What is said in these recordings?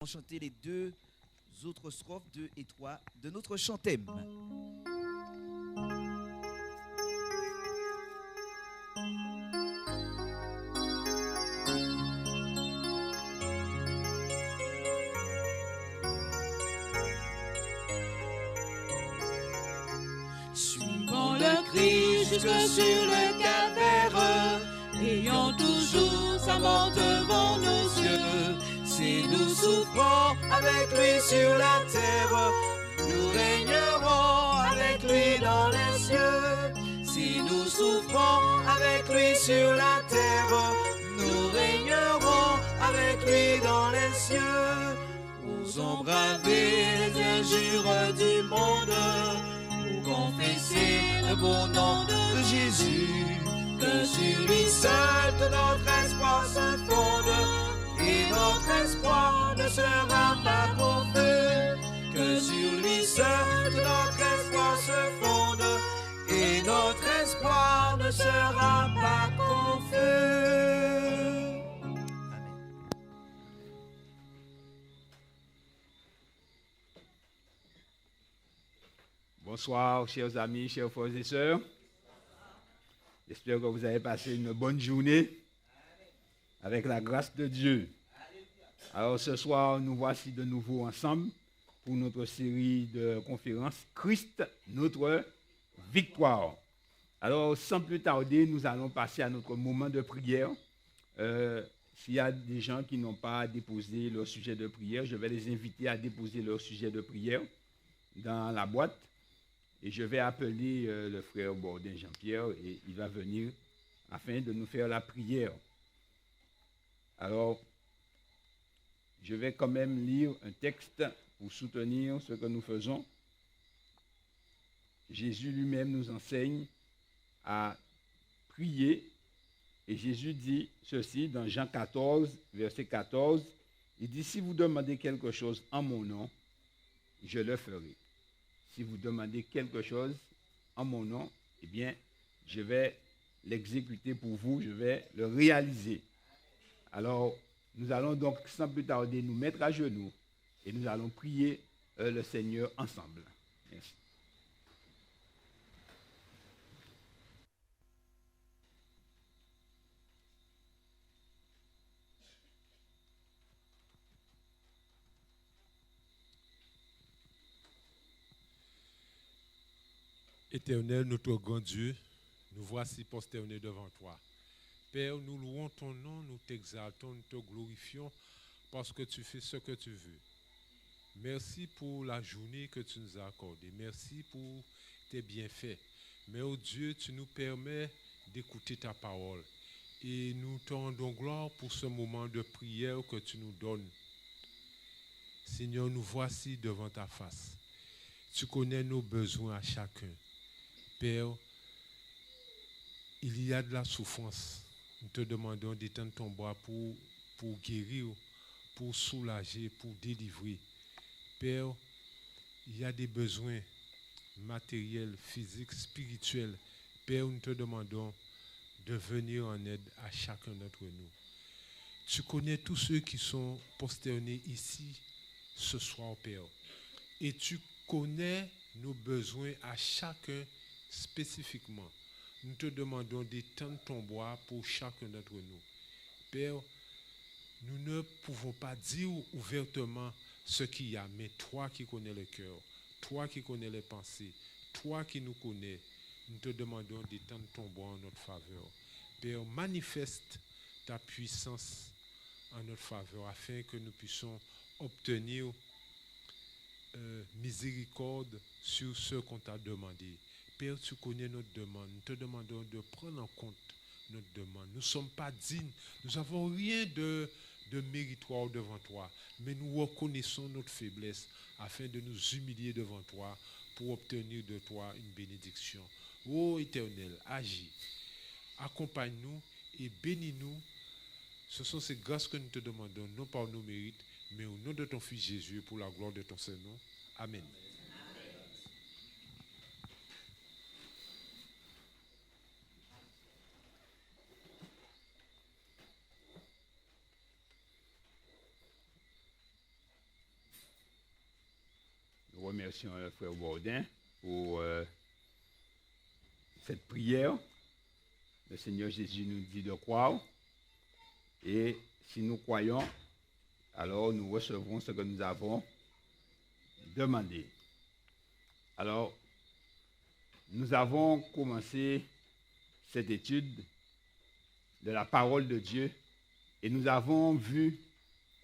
On chanter les deux autres strophes, 2 et 3 de notre chantème. Suivons le Christ jusque sur le calvaire, ayant toujours sa mort devant nos yeux. Si nous souffrons avec lui sur la terre, nous régnerons avec lui dans les cieux. Si nous souffrons avec lui sur la terre, nous régnerons avec lui dans les cieux. Osons braver les injures du monde, confesser le bon nom de Jésus, que sur lui seul tout notre espoir se fonde, et notre espoir ne sera pas confus. Que sur lui seul tout notre espoir se fonde, et notre espoir ne sera pas confus. Bonsoir, chers amis, chers frères et sœurs. J'espère que vous avez passé une bonne journée avec la grâce de Dieu. Alors ce soir, nous voici de nouveau ensemble pour notre série de conférences Christ, notre victoire. Alors sans plus tarder, nous allons passer à notre moment de prière. S'il y a des gens qui n'ont pas déposé leur sujet de prière, je vais les inviter à déposer leur sujet de prière dans la boîte. Et je vais appeler le frère Bordin Jean-Pierre et il va venir afin de nous faire la prière. Alors, je vais quand même lire un texte pour soutenir ce que nous faisons. Jésus lui-même nous enseigne à prier. Et Jésus dit ceci dans Jean 14, verset 14. Il dit, si vous demandez quelque chose en mon nom, je le ferai. Si vous demandez quelque chose en mon nom, eh bien, je vais l'exécuter pour vous, je vais le réaliser. Alors, nous allons donc sans plus tarder nous mettre à genoux et nous allons prier le Seigneur ensemble. Merci. Éternel, notre grand Dieu, nous voici prosternés devant toi. Père, nous louons ton nom, nous t'exaltons, nous te glorifions parce que tu fais ce que tu veux. Merci pour la journée que tu nous as accordée. Merci pour tes bienfaits. Mais oh Dieu, tu nous permets d'écouter ta parole. Et nous te rendons gloire pour ce moment de prière que tu nous donnes. Seigneur, nous voici devant ta face. Tu connais nos besoins à chacun. Père, il y a de la souffrance. Nous te demandons d'étendre ton bras pour guérir, pour soulager, pour délivrer. Père, il y a des besoins matériels, physiques, spirituels. Père, nous te demandons de venir en aide à chacun d'entre nous. Tu connais tous ceux qui sont prosternés ici ce soir, Père. Et tu connais nos besoins à chacun spécifiquement. Nous te demandons d'étendre ton bras pour chacun d'entre nous. Père, nous ne pouvons pas dire ouvertement ce qu'il y a, mais toi qui connais le cœur, toi qui connais les pensées, toi qui nous connais, nous te demandons d'étendre ton bras en notre faveur. Père, manifeste ta puissance en notre faveur afin que nous puissions obtenir miséricorde sur ce qu'on t'a demandé. Père, tu connais notre demande. Nous te demandons de prendre en compte notre demande. Nous ne sommes pas dignes. Nous n'avons rien de méritoire devant toi. Mais nous reconnaissons notre faiblesse afin de nous humilier devant toi pour obtenir de toi une bénédiction. Ô Éternel, agis. Accompagne-nous et bénis-nous. Ce sont ces grâces que nous te demandons, non par nos mérites, mais au nom de ton Fils Jésus, pour la gloire de ton Saint-Nom. Amen. Nous remercions le frère Bourdin pour cette prière. Le Seigneur Jésus nous dit de croire. Et si nous croyons, alors nous recevrons ce que nous avons demandé. Alors, nous avons commencé cette étude de la parole de Dieu et nous avons vu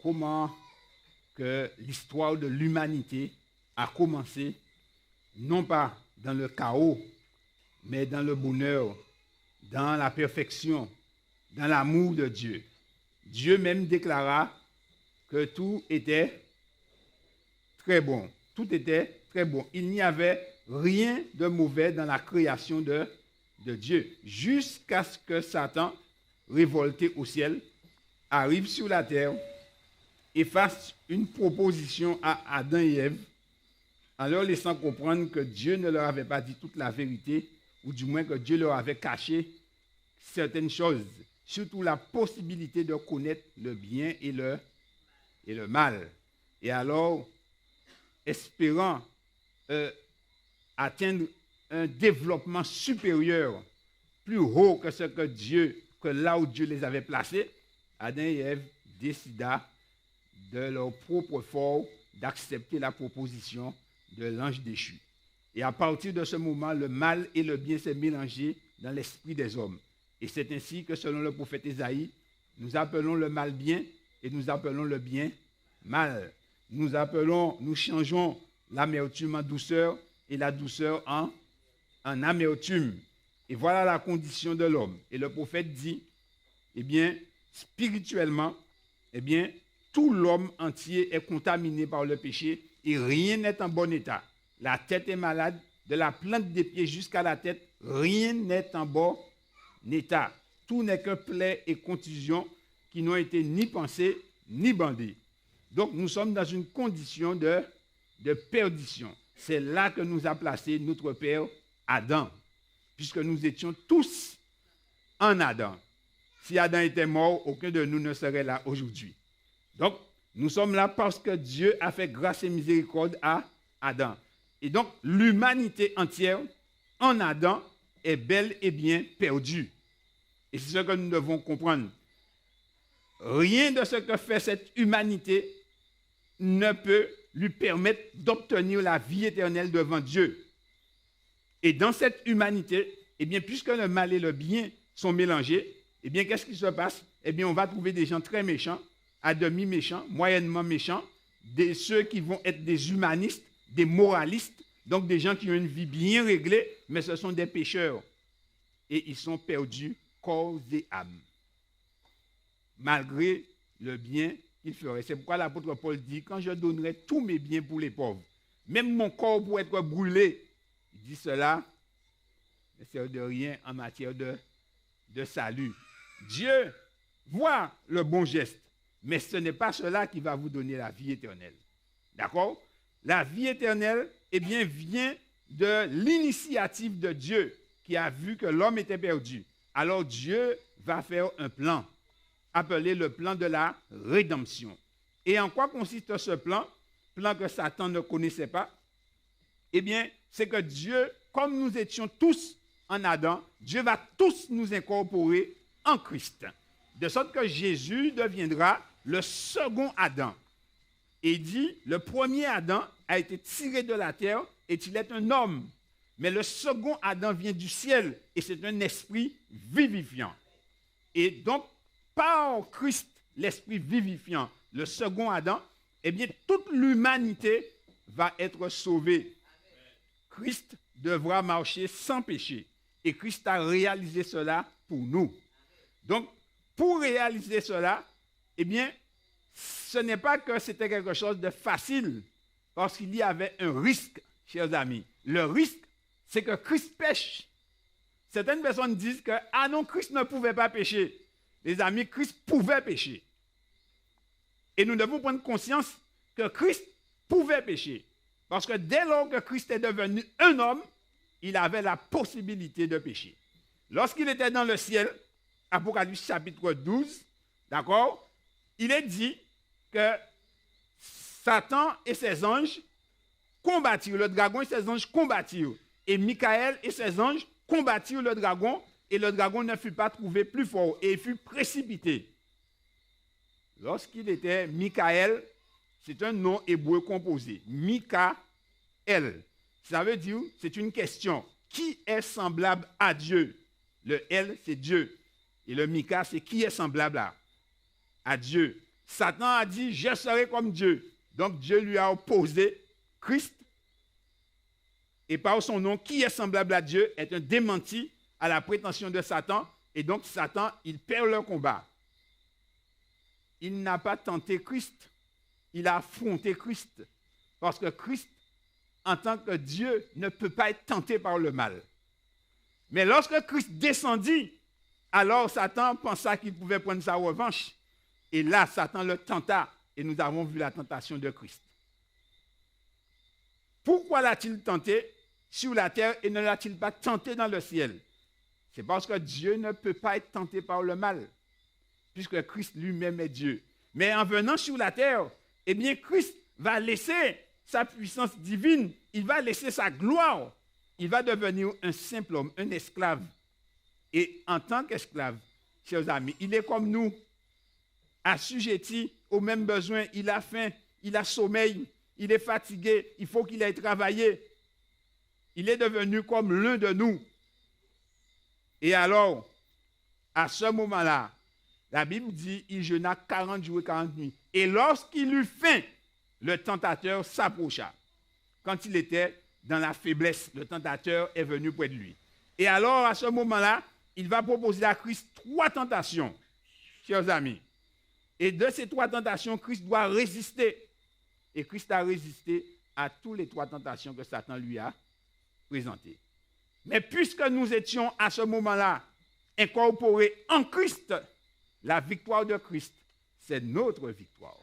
comment que l'histoire de l'humanité a commencé, non pas dans le chaos, mais dans le bonheur, dans la perfection, dans l'amour de Dieu. Dieu même déclara que tout était très bon. Tout était très bon. Il n'y avait rien de mauvais dans la création de Dieu, jusqu'à ce que Satan, révolté au ciel, arrive sur la terre et fasse une proposition à Adam et Ève, en leur laissant comprendre que Dieu ne leur avait pas dit toute la vérité, ou du moins que Dieu leur avait caché certaines choses, surtout la possibilité de connaître le bien et le mal. Et alors, espérant atteindre un développement supérieur, plus haut que là où Dieu les avait placés, Adam et Ève décida de leur propre force d'accepter la proposition de l'ange déchu. Et à partir de ce moment, le mal et le bien s'est mélangé dans l'esprit des hommes. Et c'est ainsi que, selon le prophète Ésaïe, nous appelons le mal bien et nous appelons le bien mal. Nous changeons l'amertume en douceur et la douceur en amertume. Et voilà la condition de l'homme. Et le prophète dit, eh bien, spirituellement, eh bien, tout l'homme entier est contaminé par le péché et rien n'est en bon état. La tête est malade, de la plante des pieds jusqu'à la tête, rien n'est en bon état. Tout n'est que plaies et contusions qui n'ont été ni pensées ni bandées. Donc, nous sommes dans une condition de perdition. C'est là que nous a placé notre père Adam, puisque nous étions tous en Adam. Si Adam était mort, aucun de nous ne serait là aujourd'hui. Donc, nous sommes là parce que Dieu a fait grâce et miséricorde à Adam. Et donc, l'humanité entière en Adam est bel et bien perdue. Et c'est ce que nous devons comprendre. Rien de ce que fait cette humanité ne peut lui permettre d'obtenir la vie éternelle devant Dieu. Et dans cette humanité, eh bien, puisque le mal et le bien sont mélangés, eh bien, qu'est-ce qui se passe? Eh bien, on va trouver des gens très méchants, à demi méchants, moyennement méchants, ceux qui vont être des humanistes, des moralistes, donc des gens qui ont une vie bien réglée, mais ce sont des pécheurs. Et ils sont perdus corps et âme, malgré le bien qu'ils feraient. C'est pourquoi l'apôtre Paul dit, quand je donnerai tous mes biens pour les pauvres, même mon corps pour être brûlé, il dit cela ne sert de rien en matière de salut. Dieu voit le bon geste, mais ce n'est pas cela qui va vous donner la vie éternelle. D'accord? La vie éternelle, eh bien, vient de l'initiative de Dieu qui a vu que l'homme était perdu. Alors Dieu va faire un plan, appelé le plan de la rédemption. Et en quoi consiste ce plan? Plan que Satan ne connaissait pas. Eh bien, c'est que Dieu, comme nous étions tous en Adam, Dieu va tous nous incorporer en Christ. De sorte que Jésus deviendra le second Adam. Et il dit, le premier Adam a été tiré de la terre et il est un homme. Mais le second Adam vient du ciel et c'est un esprit vivifiant. Et donc, par Christ, l'esprit vivifiant, le second Adam, eh bien, toute l'humanité va être sauvée. Christ devra marcher sans péché. Et Christ a réalisé cela pour nous. Donc, pour réaliser cela, eh bien, ce n'est pas que c'était quelque chose de facile, parce qu'il y avait un risque, chers amis. Le risque, c'est que Christ pêche. Certaines personnes disent que, ah non, Christ ne pouvait pas pécher. Les amis, Christ pouvait pécher. Et nous devons prendre conscience que Christ pouvait pécher. Parce que dès lors que Christ est devenu un homme, il avait la possibilité de pécher. Lorsqu'il était dans le ciel, Apocalypse chapitre 12, d'accord, il est dit que Satan et ses anges combattirent. Le dragon et ses anges combattirent. Et Michael et ses anges combattirent le dragon, et le dragon ne fut pas trouvé plus fort, et il fut précipité. Lorsqu'il était Michael, c'est un nom hébreu composé. Michael. Ça veut dire, c'est une question. Qui est semblable à Dieu? Le L, c'est Dieu. Et le Mika, c'est qui est semblable à Dieu. Satan a dit, je serai comme Dieu. Donc Dieu lui a opposé Christ. Et par son nom, qui est semblable à Dieu, est un démenti à la prétention de Satan. Et donc Satan, il perd le combat. Il n'a pas tenté Christ. Il a affronté Christ. Parce que Christ, en tant que Dieu, ne peut pas être tenté par le mal. Mais lorsque Christ descendit, alors Satan pensa qu'il pouvait prendre sa revanche. Et là, Satan le tenta. Et nous avons vu la tentation de Christ. Pourquoi l'a-t-il tenté sur la terre et ne l'a-t-il pas tenté dans le ciel? C'est parce que Dieu ne peut pas être tenté par le mal, puisque Christ lui-même est Dieu. Mais en venant sur la terre, eh bien, Christ va laisser sa puissance divine, il va laisser sa gloire. Il va devenir un simple homme, un esclave. Et en tant qu'esclave, chers amis, il est comme nous, assujetti aux mêmes besoins. Il a faim, il a sommeil, il est fatigué, il faut qu'il aille travailler. Il est devenu comme l'un de nous. Et alors, à ce moment-là, la Bible dit, il jeûna 40 jours et 40 nuits. Et lorsqu'il eut faim, le tentateur s'approcha. Quand il était dans la faiblesse, le tentateur est venu près de lui. Et alors, à ce moment-là, il va proposer à Christ 3 tentations, chers amis. Et de ces 3 tentations, Christ doit résister. Et Christ a résisté à toutes les 3 tentations que Satan lui a présentées. Mais puisque nous étions à ce moment-là incorporés en Christ, la victoire de Christ, c'est notre victoire.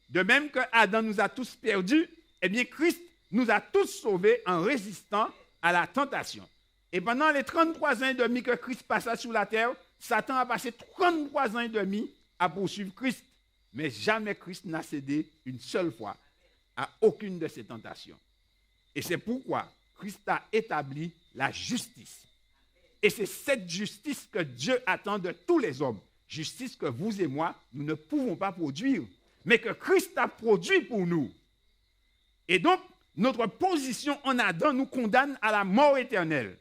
De même que Adam nous a tous perdus, eh bien Christ nous a tous sauvés en résistant à la tentation. Et pendant les 33 ans et demi que Christ passa sur la terre, Satan a passé 33 ans et demi à poursuivre Christ. Mais jamais Christ n'a cédé une seule fois à aucune de ces tentations. Et c'est pourquoi Christ a établi la justice. Et c'est cette justice que Dieu attend de tous les hommes. Justice que vous et moi, nous ne pouvons pas produire, mais que Christ a produit pour nous. Et donc, notre position en Adam nous condamne à la mort éternelle.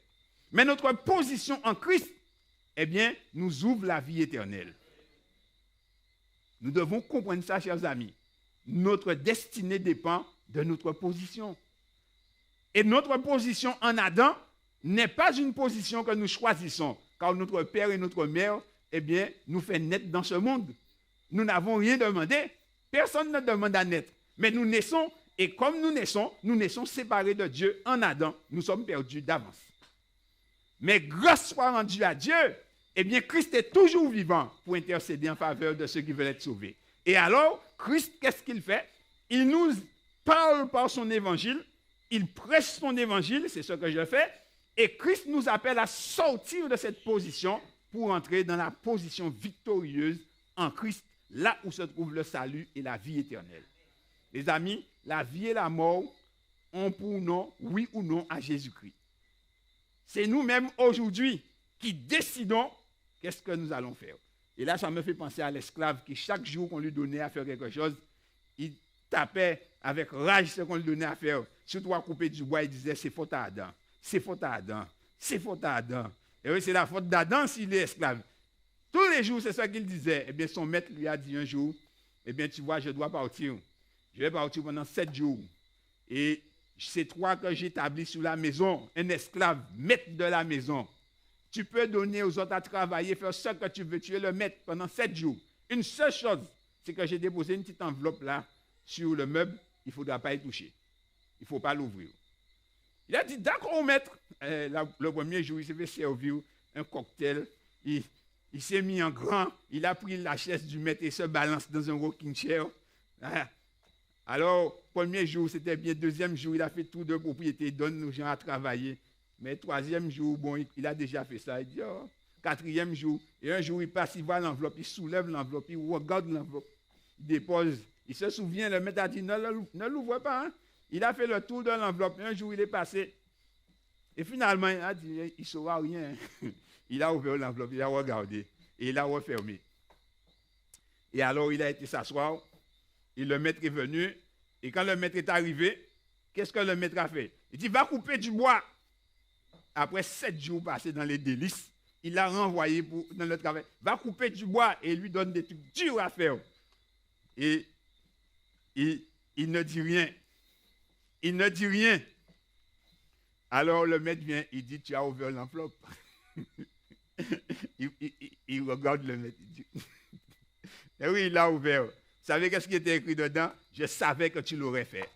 Mais notre position en Christ, eh bien, nous ouvre la vie éternelle. Nous devons comprendre ça, chers amis. Notre destinée dépend de notre position. Et notre position en Adam n'est pas une position que nous choisissons, car notre père et notre mère, eh bien, nous fait naître dans ce monde. Nous n'avons rien demandé. Personne ne demande à naître. Mais nous naissons, et comme nous naissons séparés de Dieu en Adam. Nous sommes perdus d'avance. Mais grâce soit rendue à Dieu, eh bien, Christ est toujours vivant pour intercéder en faveur de ceux qui veulent être sauvés. Et alors, Christ, qu'est-ce qu'il fait? Il nous parle par son évangile, il prêche son évangile, c'est ce que je fais, et Christ nous appelle à sortir de cette position pour entrer dans la position victorieuse en Christ, là où se trouve le salut et la vie éternelle. Les amis, la vie et la mort ont pour nom, oui ou non, à Jésus-Christ. C'est nous-mêmes aujourd'hui qui décidons qu'est-ce que nous allons faire. Et là, ça me fait penser à l'esclave qui, chaque jour qu'on lui donnait à faire quelque chose, il tapait avec rage ce qu'on lui donnait à faire. Surtout à couper du bois, il disait, c'est faute à Adam, c'est faute à Adam, c'est faute à Adam. Et oui, c'est la faute d'Adam s'il est esclave. Tous les jours, c'est ça qu'il disait. Eh bien, son maître lui a dit un jour, eh bien, tu vois, je dois partir. Je vais partir pendant 7 jours. Et c'est toi que j'établis sur la maison, un esclave, maître de la maison. Tu peux donner aux autres à travailler, faire ce que tu veux. Tu es le maître pendant 7 jours. Une seule chose, c'est que j'ai déposé une petite enveloppe là sur le meuble. Il ne faudra pas y toucher. Il ne faut pas l'ouvrir. Il a dit, d'accord, maître. Le premier jour, il s'est fait servir un cocktail. Il s'est mis en grand. Il a pris la chaise du maître et se balance dans un rocking chair. Alors, premier jour, c'était bien. Deuxième jour, il a fait tour de propriété. Il donne aux gens à travailler. Mais troisième jour, bon, il a déjà fait ça. Il dit, oh. Quatrième jour, et un jour, il passe, il voit l'enveloppe, il soulève l'enveloppe, il regarde l'enveloppe, il dépose. Il se souvient, le maître a dit, ne l'ouvre pas. Hein? Il a fait le tour de l'enveloppe. Un jour, il est passé. Et finalement, il a dit, il ne saura rien. Il a ouvert l'enveloppe, il a regardé. Et il a refermé. Et alors, il a été s'asseoir. Et le maître est venu. Et quand le maître est arrivé, qu'est-ce que le maître a fait? Il dit, va couper du bois. Après 7 jours passés dans les délices, il l'a renvoyé dans le travail. Va couper du bois et il lui donne des trucs durs à faire. Et il ne dit rien. Il ne dit rien. Alors le maître vient, il dit, tu as ouvert l'enveloppe. il regarde le maître, il dit, et oui, il l'a ouvert. Vous savez qu'est-ce qui était écrit dedans? Je savais que tu l'aurais fait.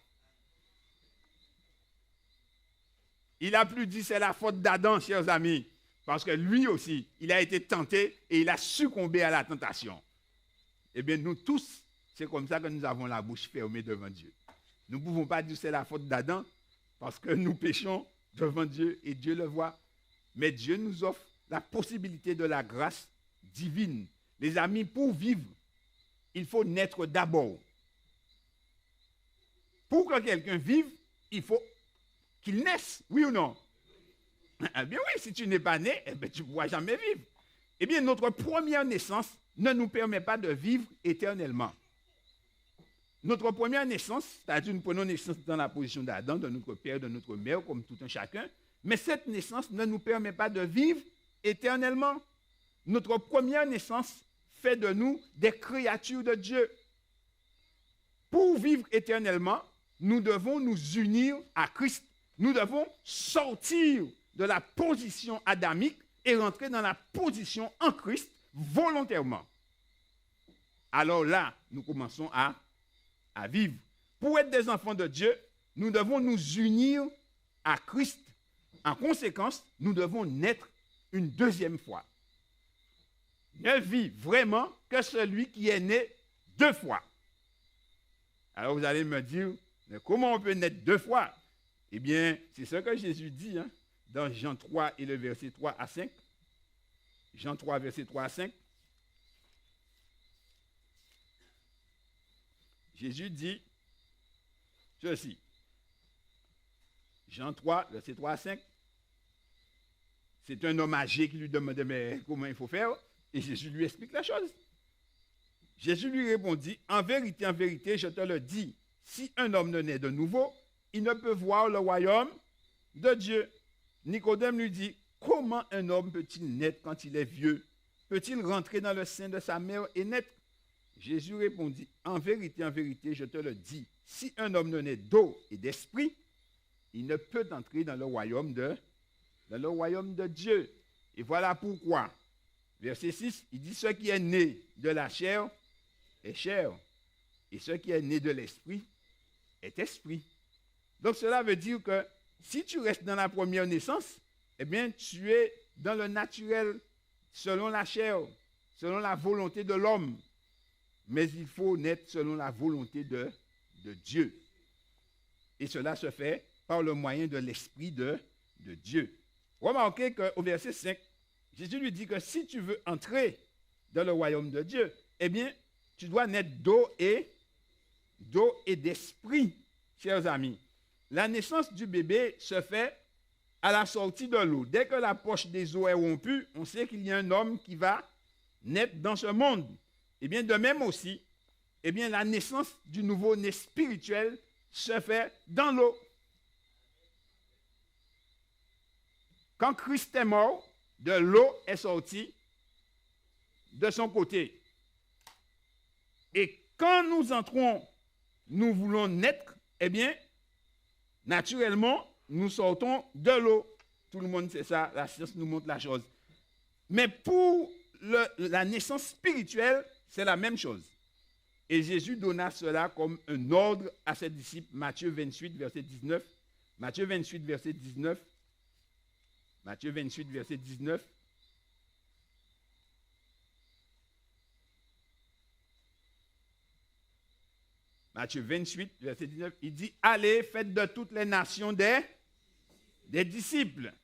Il a plus dit c'est la faute d'Adam, chers amis, parce que lui aussi, il a été tenté et il a succombé à la tentation. Eh bien, nous tous, c'est comme ça que nous avons la bouche fermée devant Dieu. Nous ne pouvons pas dire c'est la faute d'Adam, parce que nous péchons devant Dieu et Dieu le voit. Mais Dieu nous offre la possibilité de la grâce divine. Les amis, pour vivre, il faut naître d'abord. Pour que quelqu'un vive, il faut qu'il naisse, oui ou non? Eh bien oui, si tu n'es pas né, eh bien, tu ne pourras jamais vivre. Eh bien, notre première naissance ne nous permet pas de vivre éternellement. Notre première naissance, c'est-à-dire nous prenons naissance dans la position d'Adam, de notre père, de notre mère, comme tout un chacun, mais cette naissance ne nous permet pas de vivre éternellement. Notre première naissance fait de nous des créatures de Dieu. Pour vivre éternellement, nous devons nous unir à Christ. Nous devons sortir de la position adamique et rentrer dans la position en Christ volontairement. Alors là, nous commençons à vivre. Pour être des enfants de Dieu, nous devons nous unir à Christ. En conséquence, nous devons naître une deuxième fois. Ne vit vraiment que celui qui est né 2 fois. Alors vous allez me dire, mais comment on peut naître 2 fois? Eh bien, c'est ce que Jésus dit dans Jean 3 et le verset 3 à 5. Jean 3, verset 3 à 5. Jésus dit ceci. Jean 3, verset 3 à 5. C'est un homme âgé qui lui demandait mais comment il faut faire. Et Jésus lui explique la chose. Jésus lui répondit, en vérité, je te le dis, si un homme ne naît de nouveau, il ne peut voir le royaume de Dieu. Nicodème lui dit, comment un homme peut-il naître quand il est vieux? Peut-il rentrer dans le sein de sa mère et naître? Jésus répondit, en vérité, je te le dis, si un homme ne naît d'eau et d'esprit, il ne peut entrer dans le royaume de Dieu. Et voilà pourquoi. Verset 6, il dit, ce qui est né de la chair est chair, et ce qui est né de l'esprit est esprit. Donc cela veut dire que si tu restes dans la première naissance, eh bien tu es dans le naturel, selon la chair, selon la volonté de l'homme. Mais il faut naître selon la volonté de Dieu. Et cela se fait par le moyen de l'esprit de Dieu. Remarquez qu'au verset 5, Jésus lui dit que si tu veux entrer dans le royaume de Dieu, eh bien, tu dois naître d'eau et d'esprit, chers amis. La naissance du bébé se fait à la sortie de l'eau. Dès que la poche des eaux est rompue, on sait qu'il y a un homme qui va naître dans ce monde. Eh bien, de même aussi, eh bien, la naissance du nouveau-né spirituel se fait dans l'eau. Quand Christ est mort, de l'eau est sortie de son côté. Et quand nous entrons, nous voulons naître, eh bien, naturellement, nous sortons de l'eau. Tout le monde sait ça, la science nous montre la chose. Mais pour la naissance spirituelle, c'est la même chose. Et Jésus donna cela comme un ordre à ses disciples. Matthieu 28, verset 19. Matthieu 28, verset 19. Matthieu 28, verset 19. Matthieu 28, verset 19, il dit, allez, faites de toutes les nations des disciples,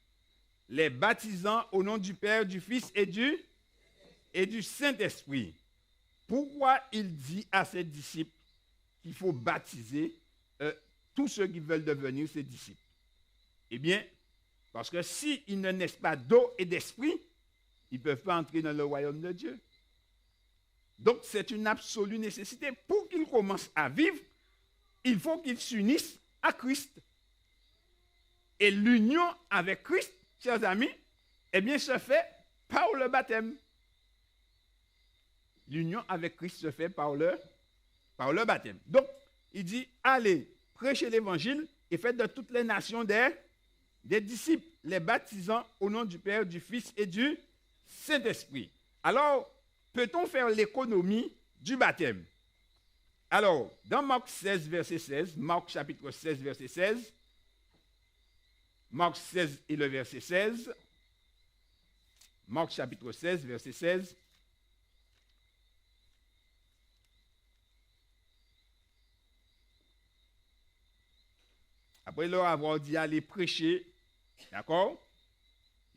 les baptisant au nom du Père, du Fils et du Saint-Esprit. Pourquoi il dit à ses disciples qu'il faut baptiser tous ceux qui veulent devenir ses disciples. Eh bien, parce que s'ils ne naissent pas d'eau et d'esprit, ils ne peuvent pas entrer dans le royaume de Dieu. Donc, c'est une absolue nécessité. Pour qu'ils commencent à vivre, il faut qu'ils s'unissent à Christ. Et l'union avec Christ, chers amis, eh bien, se fait par le baptême. L'union avec Christ se fait par le baptême. Donc, il dit, allez, prêchez l'évangile et faites de toutes les nations des disciples, les baptisant au nom du Père, du Fils et du Saint-Esprit. Alors, peut-on faire l'économie du baptême? Alors, dans Marc 16, verset 16, Marc chapitre 16, verset 16, Marc 16 et le verset 16, Marc chapitre 16, verset 16, après leur avoir dit aller prêcher, d'accord?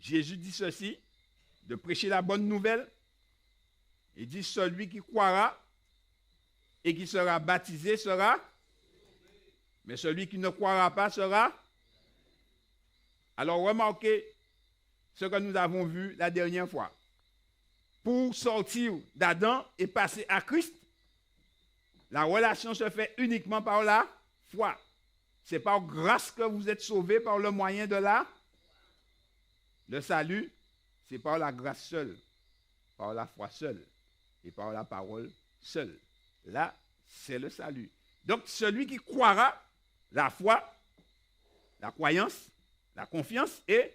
Jésus dit ceci, de prêcher la bonne nouvelle. Il dit, celui qui croira et qui sera baptisé sera, mais celui qui ne croira pas sera. Alors remarquez ce que nous avons vu la dernière fois. Pour sortir d'Adam et passer à Christ, la relation se fait uniquement par la foi. C'est par grâce que vous êtes sauvés par le moyen de le salut. C'est par la grâce seule, par la foi seule et par la parole seule. Là, c'est le salut. Donc, celui qui croira, la foi, la croyance, la confiance et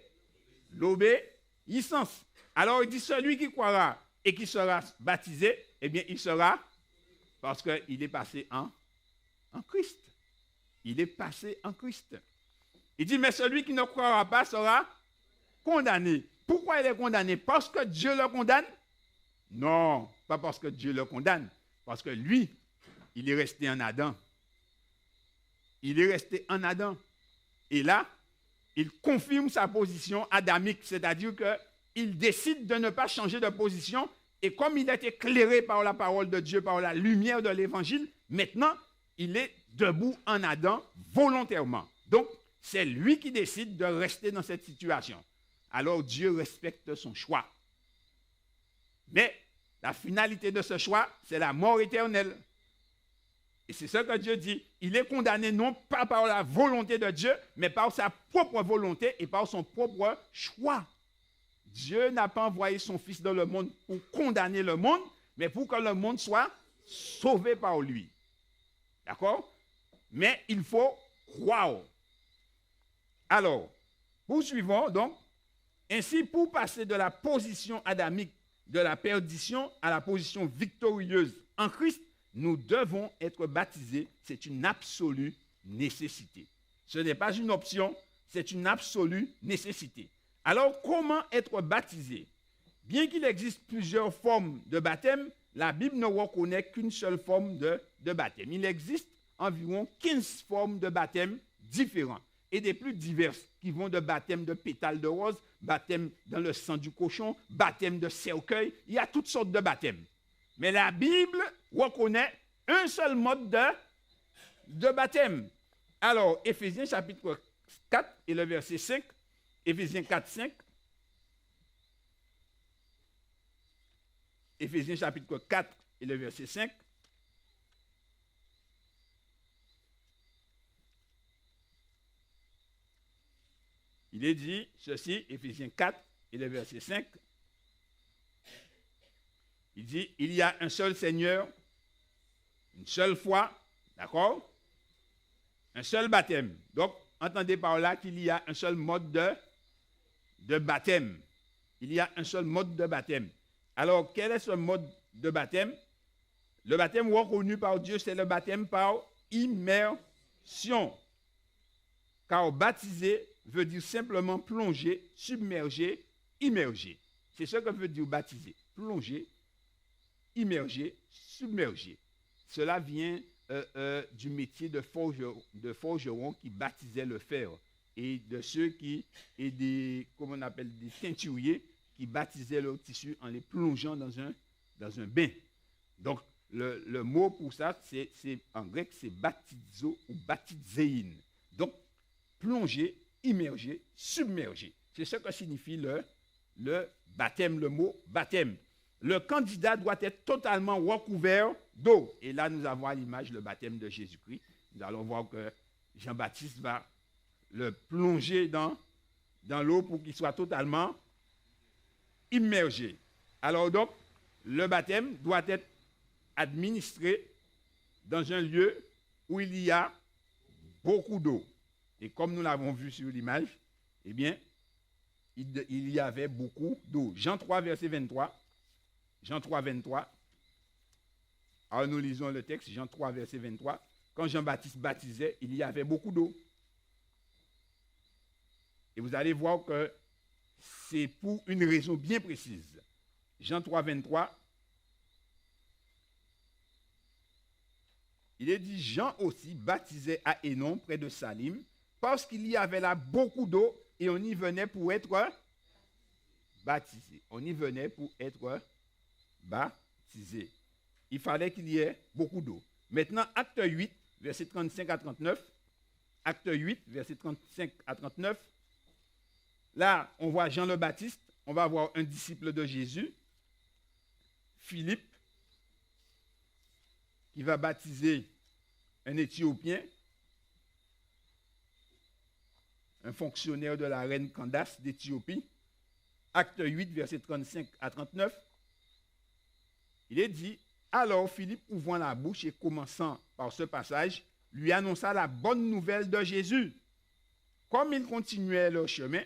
l'obéissance. Alors, il dit, celui qui croira et qui sera baptisé, eh bien, il sera, parce qu'il est passé en Christ. Il est passé en Christ. Il dit, mais celui qui ne croira pas sera condamné. Pourquoi il est condamné? Parce que Dieu le condamne? Non, pas parce que Dieu le condamne. Parce que lui, il est resté en Adam. Il est resté en Adam. Et là, il confirme sa position adamique, c'est-à-dire qu'il décide de ne pas changer de position. Et comme il est éclairé par la parole de Dieu, par la lumière de l'évangile, maintenant, il est debout en Adam volontairement. Donc, c'est lui qui décide de rester dans cette situation. Alors, Dieu respecte son choix. Mais la finalité de ce choix, c'est la mort éternelle. Et c'est ce que Dieu dit. Il est condamné non pas par la volonté de Dieu, mais par sa propre volonté et par son propre choix. Dieu n'a pas envoyé son Fils dans le monde pour condamner le monde, mais pour que le monde soit sauvé par lui. D'accord? Mais il faut croire. Alors, poursuivons donc. Ainsi, pour passer de la position adamique de la perdition à la position victorieuse en Christ, nous devons être baptisés. C'est une absolue nécessité. Ce n'est pas une option, c'est une absolue nécessité. Alors, comment être baptisé? Bien qu'il existe plusieurs formes de baptême, la Bible ne reconnaît qu'une seule forme de baptême. Il existe environ 15 formes de baptême différentes et des plus diverses qui vont de baptême de pétales de rose, baptême dans le sang du cochon, baptême de cercueil. Il y a toutes sortes de baptêmes. Mais la Bible reconnaît un seul mode de baptême. Alors, Éphésiens chapitre 4 et le verset 5, Éphésiens 4, 5. Éphésiens chapitre 4 et le verset 5. Il est dit ceci, Éphésiens 4 et le verset 5. Il dit, il y a un seul Seigneur, une seule foi, d'accord? Un seul baptême. Donc, entendez par là qu'il y a un seul mode de baptême. Il y a un seul mode de baptême. Alors, quel est ce mode de baptême? Le baptême reconnu par Dieu, c'est le baptême par immersion. Car baptiser veut dire simplement plonger, submerger, immerger. C'est ce que veut dire baptiser. Plonger, immerger, submerger. Cela vient du métier de forgeron qui baptisait le fer et de ceux et des, comment on appelle, des teinturiers qui baptisaient leur tissu en les plongeant dans un bain. Donc, le mot pour ça, c'est en grec, c'est baptizo ou baptizein. Donc, plonger, immerger, submerger. C'est ce que signifie le baptême, le mot baptême. Le candidat doit être totalement recouvert d'eau. Et là, nous avons à l'image le baptême de Jésus-Christ. Nous allons voir que Jean-Baptiste va le plonger dans l'eau pour qu'il soit totalement immergé. Alors donc, le baptême doit être administré dans un lieu où il y a beaucoup d'eau. Et comme nous l'avons vu sur l'image, eh bien, il y avait beaucoup d'eau. Jean 3, verset 23. Jean 3, 23. Alors nous lisons le texte, Jean 3, verset 23. Quand Jean-Baptiste baptisait, il y avait beaucoup d'eau. Et vous allez voir que c'est pour une raison bien précise. Jean 3, 23. Il est dit, Jean aussi baptisait à Hénon, près de Salim, parce qu'il y avait là beaucoup d'eau et on y venait pour être baptisé. On y venait pour être baptisé. Il fallait qu'il y ait beaucoup d'eau. Maintenant, acte 8, verset 35 à 39. Acte 8, verset 35 à 39. Là, on voit Jean le Baptiste. On va voir un disciple de Jésus, Philippe, qui va baptiser un Éthiopien, un fonctionnaire de la reine Candace d'Éthiopie. Acte 8, verset 35 à 39. Il est dit, alors Philippe, ouvrant la bouche et commençant par ce passage, lui annonça la bonne nouvelle de Jésus. Comme ils continuaient leur chemin,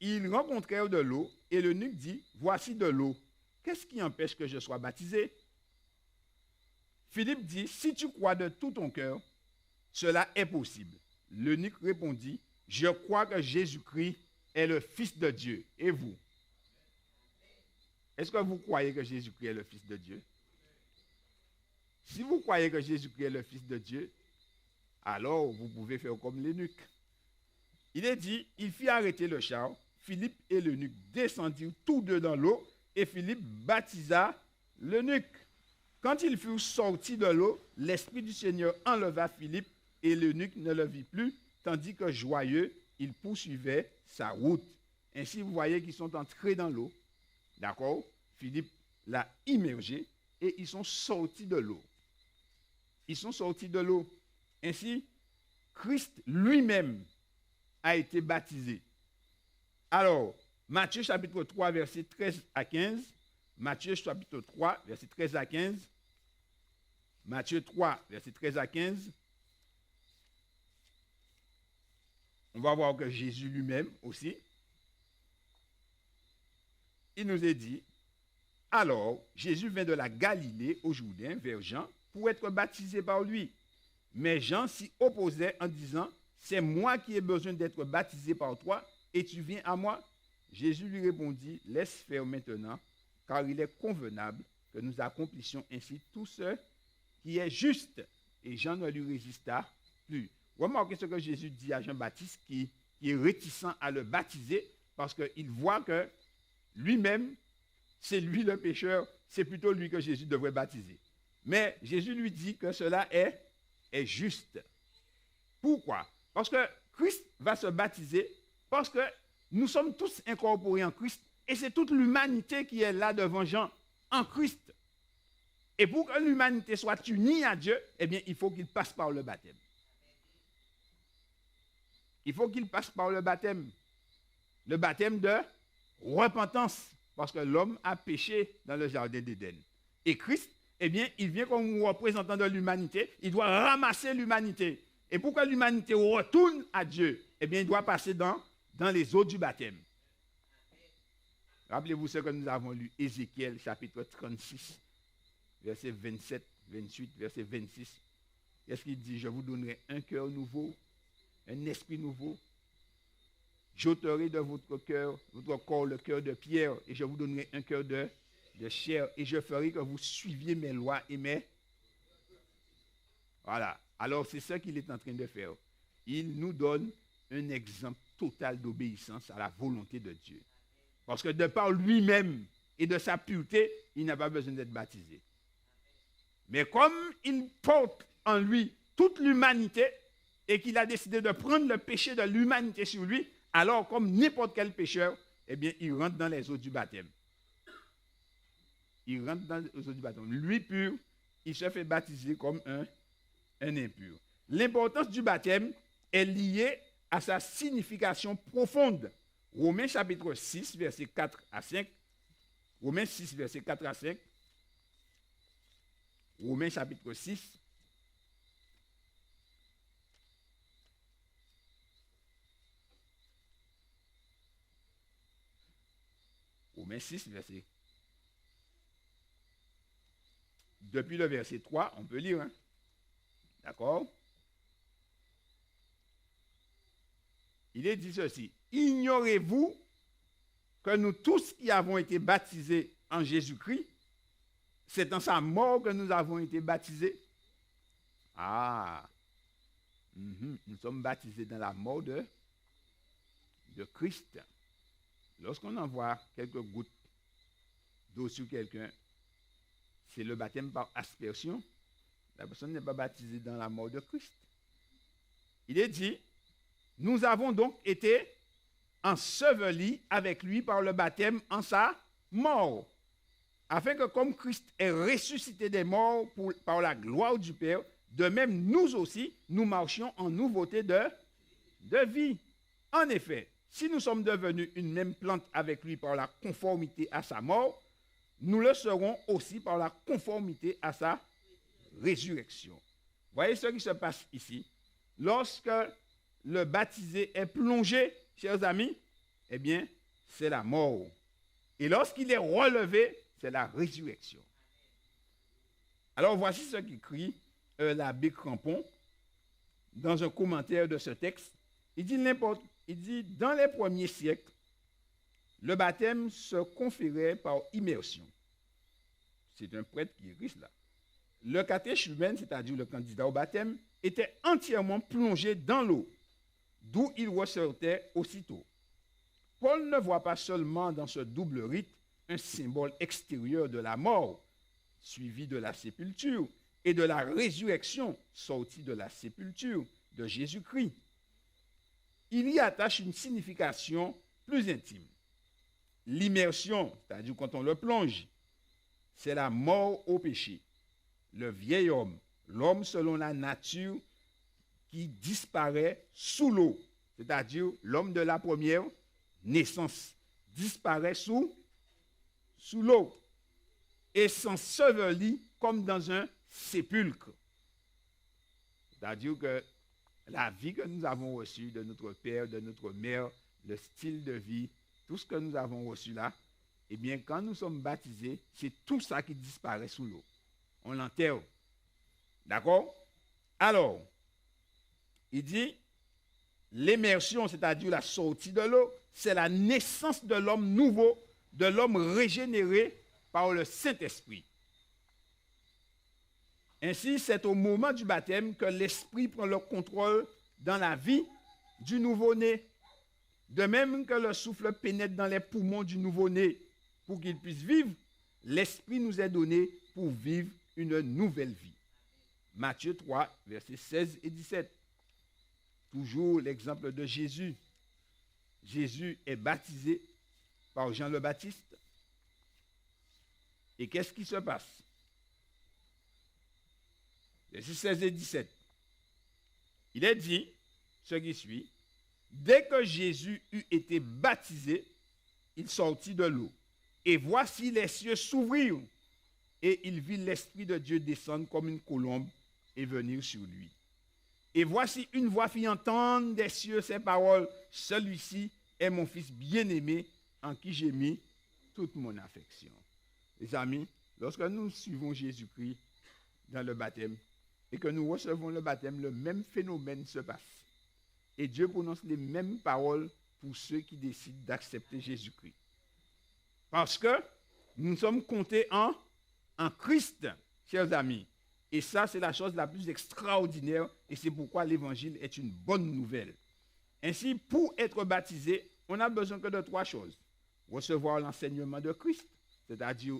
ils rencontrèrent de l'eau et l'eunuque dit, voici de l'eau. Qu'est-ce qui empêche que je sois baptisé? Philippe dit, si tu crois de tout ton cœur, cela est possible. L'eunuque répondit, je crois que Jésus-Christ est le Fils de Dieu. Et vous? Est-ce que vous croyez que Jésus-Christ est le Fils de Dieu? Si vous croyez que Jésus-Christ est le Fils de Dieu, alors vous pouvez faire comme l'eunuque. Il est dit, il fit arrêter le char, Philippe et l'eunuque descendirent tous deux dans l'eau, et Philippe baptisa l'eunuque. Quand ils furent sortis de l'eau, l'Esprit du Seigneur enleva Philippe, et l'eunuque ne le vit plus, tandis que joyeux, il poursuivait sa route. Ainsi, vous voyez qu'ils sont entrés dans l'eau. D'accord? Philippe l'a immergé, et ils sont sortis de l'eau. Ils sont sortis de l'eau. Ainsi, Christ lui-même a été baptisé. Alors, Matthieu chapitre 3, verset 13 à 15. Matthieu chapitre 3, verset 13 à 15. Matthieu 3, verset 13 à 15. On va voir que Jésus lui-même aussi, il nous est dit, alors Jésus vint de la Galilée au Jourdain vers Jean pour être baptisé par lui. Mais Jean s'y opposait en disant, c'est moi qui ai besoin d'être baptisé par toi et tu viens à moi. Jésus lui répondit, laisse faire maintenant, car il est convenable que nous accomplissions ainsi tout ce qui est juste. Et Jean ne lui résista plus. Remarquez ce que Jésus dit à Jean-Baptiste qui est réticent à le baptiser parce qu'il voit que lui-même, c'est lui le pécheur, c'est plutôt lui que Jésus devrait baptiser. Mais Jésus lui dit que cela est juste. Pourquoi? Parce que Christ va se baptiser, parce que nous sommes tous incorporés en Christ, et c'est toute l'humanité qui est là devant Jean, en Christ. Et pour que l'humanité soit unie à Dieu, eh bien, il faut qu'il passe par le baptême. Il faut qu'il passe par le baptême de repentance, parce que l'homme a péché dans le jardin d'Éden. Et Christ, eh bien, il vient comme représentant de l'humanité, il doit ramasser l'humanité. Et pour que l'humanité retourne à Dieu, eh bien, il doit passer dans les eaux du baptême. Rappelez-vous ce que nous avons lu, Ézéchiel, chapitre 36, verset 27, 28, verset 26. Qu'est-ce qu'il dit? Je vous donnerai un cœur nouveau, un esprit nouveau. J'ôterai de votre cœur, votre corps, le cœur de pierre, et je vous donnerai un cœur de chair, et je ferai que vous suiviez mes lois et mes... Voilà. Alors, c'est ça qu'il est en train de faire. Il nous donne un exemple total d'obéissance à la volonté de Dieu. Parce que de par lui-même et de sa pureté, il n'a pas besoin d'être baptisé. Mais comme il porte en lui toute l'humanité et qu'il a décidé de prendre le péché de l'humanité sur lui, alors comme n'importe quel pécheur, eh bien, il rentre dans les eaux du baptême. Il rentre dans les eaux du baptême. Lui pur, il se fait baptiser comme un impur. L'importance du baptême est liée à sa signification profonde. Romains chapitre 6, versets 4 à 5. Romains 6, versets 4 à 5. Romains chapitre 6. Romains 6, verset. Depuis le verset 3, on peut lire. Hein? D'accord? Il est dit ceci. Ignorez-vous que nous tous qui avons été baptisés en Jésus-Christ, c'est dans sa mort que nous avons été baptisés? Ah! Nous sommes baptisés dans la mort de Christ. Lorsqu'on envoie quelques gouttes d'eau sur quelqu'un, c'est le baptême par aspersion. La personne n'est pas baptisée dans la mort de Christ. Il est dit, nous avons donc été ensevelis avec lui par le baptême en sa mort, afin que comme Christ est ressuscité des morts par la gloire du Père, de même nous aussi, nous marchions en nouveauté de vie. En effet, si nous sommes devenus une même plante avec lui par la conformité à sa mort, nous le serons aussi par la conformité à sa résurrection. Voyez ce qui se passe ici. Lorsque le baptisé est plongé, chers amis, eh bien, c'est la mort. Et lorsqu'il est relevé, c'est la résurrection. Alors, voici ce qu'écrit l'abbé Crampon dans un commentaire de ce texte. Il dit, dans les premiers siècles, le baptême se conférait par immersion. C'est un prêtre qui écrit cela. Le catéchumen, c'est-à-dire le candidat au baptême, était entièrement plongé dans l'eau, d'où il ressortait aussitôt. Paul ne voit pas seulement dans ce double rite un symbole extérieur de la mort, suivi de la sépulture, et de la résurrection, sortie de la sépulture de Jésus-Christ. Il y attache une signification plus intime. L'immersion, c'est-à-dire quand on le plonge, c'est la mort au péché. Le vieil homme, l'homme selon la nature qui disparaît sous l'eau, c'est-à-dire l'homme de la première naissance, disparaît sous l'eau et s'ensevelit comme dans un sépulcre. C'est-à-dire que la vie que nous avons reçue de notre père, de notre mère, le style de vie, tout ce que nous avons reçu là, eh bien, quand nous sommes baptisés, c'est tout ça qui disparaît sous l'eau. On l'enterre. D'accord? Alors, il dit, l'immersion, c'est-à-dire la sortie de l'eau, c'est la naissance de l'homme nouveau, de l'homme régénéré par le Saint-Esprit. Ainsi, c'est au moment du baptême que l'Esprit prend le contrôle dans la vie du nouveau-né. De même que le souffle pénètre dans les poumons du nouveau-né pour qu'il puisse vivre, l'Esprit nous est donné pour vivre une nouvelle vie. Matthieu 3, versets 16 et 17. Toujours l'exemple de Jésus. Jésus est baptisé par Jean le Baptiste. Et qu'est-ce qui se passe? Versets 16 et 17. Il est dit, ce qui suit, dès que Jésus eut été baptisé, il sortit de l'eau. Et voici les cieux s'ouvrirent, et il vit l'Esprit de Dieu descendre comme une colombe et venir sur lui. Et voici une voix fit entendre des cieux ces paroles, celui-ci est mon Fils bien-aimé, en qui j'ai mis toute mon affection. Les amis, lorsque nous suivons Jésus-Christ dans le baptême, et que nous recevons le baptême, le même phénomène se passe. Et Dieu prononce les mêmes paroles pour ceux qui décident d'accepter Jésus-Christ. Parce que nous sommes comptés en Christ, chers amis. Et ça, c'est la chose la plus extraordinaire, et c'est pourquoi l'évangile est une bonne nouvelle. Ainsi, pour être baptisé, on n'a besoin que de 3 choses. Recevoir l'enseignement de Christ, c'est-à-dire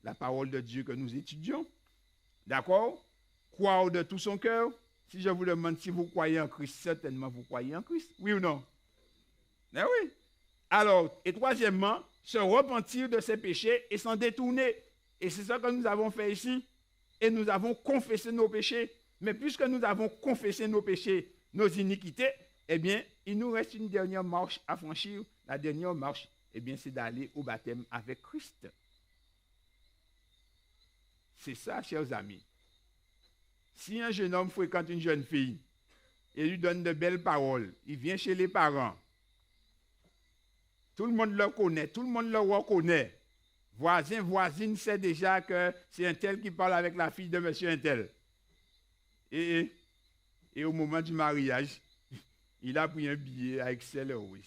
la parole de Dieu que nous étudions, D'accord? Croire de tout son cœur. Si je vous demande si vous croyez en Christ, certainement vous croyez en Christ. Oui ou non? Eh oui. Alors, et troisièmement, se repentir de ses péchés et s'en détourner. Et c'est ça que nous avons fait ici. Et nous avons confessé nos péchés. Mais puisque nous avons confessé nos péchés, nos iniquités, eh bien, il nous reste une dernière marche à franchir. La dernière marche, eh bien, c'est d'aller au baptême avec Christ. C'est ça, chers amis. Si un jeune homme fréquente une jeune fille et lui donne de belles paroles, il vient chez les parents. Tout le monde le connaît, tout le monde le reconnaît. Voisin, voisine sait déjà que c'est un tel qui parle avec la fille de monsieur un tel. Et au moment du mariage, il a pris un billet avec Excel Airways.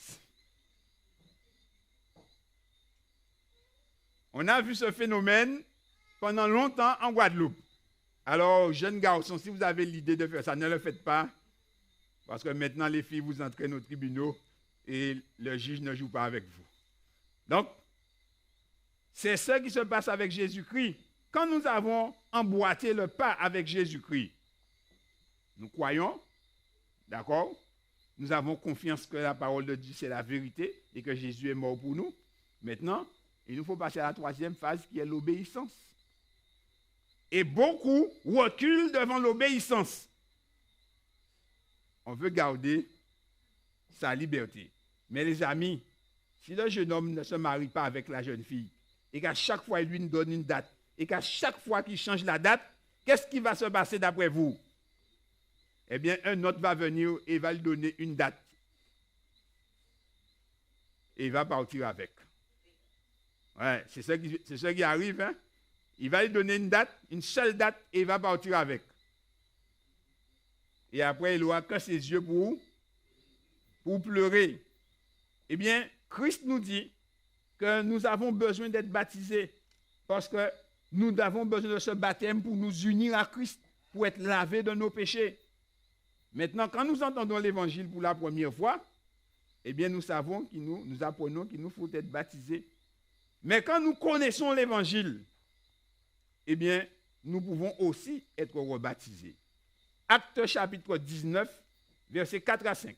On a vu ce phénomène pendant longtemps en Guadeloupe. Alors, jeunes garçons, si vous avez l'idée de faire ça, ne le faites pas. Parce que maintenant, les filles, vous entrez aux tribunaux et le juge ne joue pas avec vous. Donc, c'est ce qui se passe avec Jésus-Christ. Quand nous avons emboîté le pas avec Jésus-Christ, nous croyons, d'accord? Nous avons confiance que la parole de Dieu, c'est la vérité et que Jésus est mort pour nous. Maintenant, il nous faut passer à la troisième phase qui est l'obéissance. Et beaucoup reculent devant l'obéissance. On veut garder sa liberté. Mais les amis, si le jeune homme ne se marie pas avec la jeune fille, et qu'à chaque fois il lui donne une date, et qu'à chaque fois qu'il change la date, qu'est-ce qui va se passer d'après vous? Eh bien, un autre va venir et va lui donner une date. Et il va partir avec. Ouais, c'est ce qui arrive, hein? Il va lui donner une date, une seule date, et il va partir avec. Et après, il n'aura que ses yeux pour pleurer. Eh bien, Christ nous dit que nous avons besoin d'être baptisés parce que nous avons besoin de ce baptême pour nous unir à Christ, pour être lavés de nos péchés. Maintenant, quand nous entendons l'évangile pour la première fois, eh bien, nous savons nous apprenons qu'il nous faut être baptisés. Mais quand nous connaissons l'évangile, eh bien, nous pouvons aussi être rebaptisés. Acte chapitre 19, versets 4 à 5.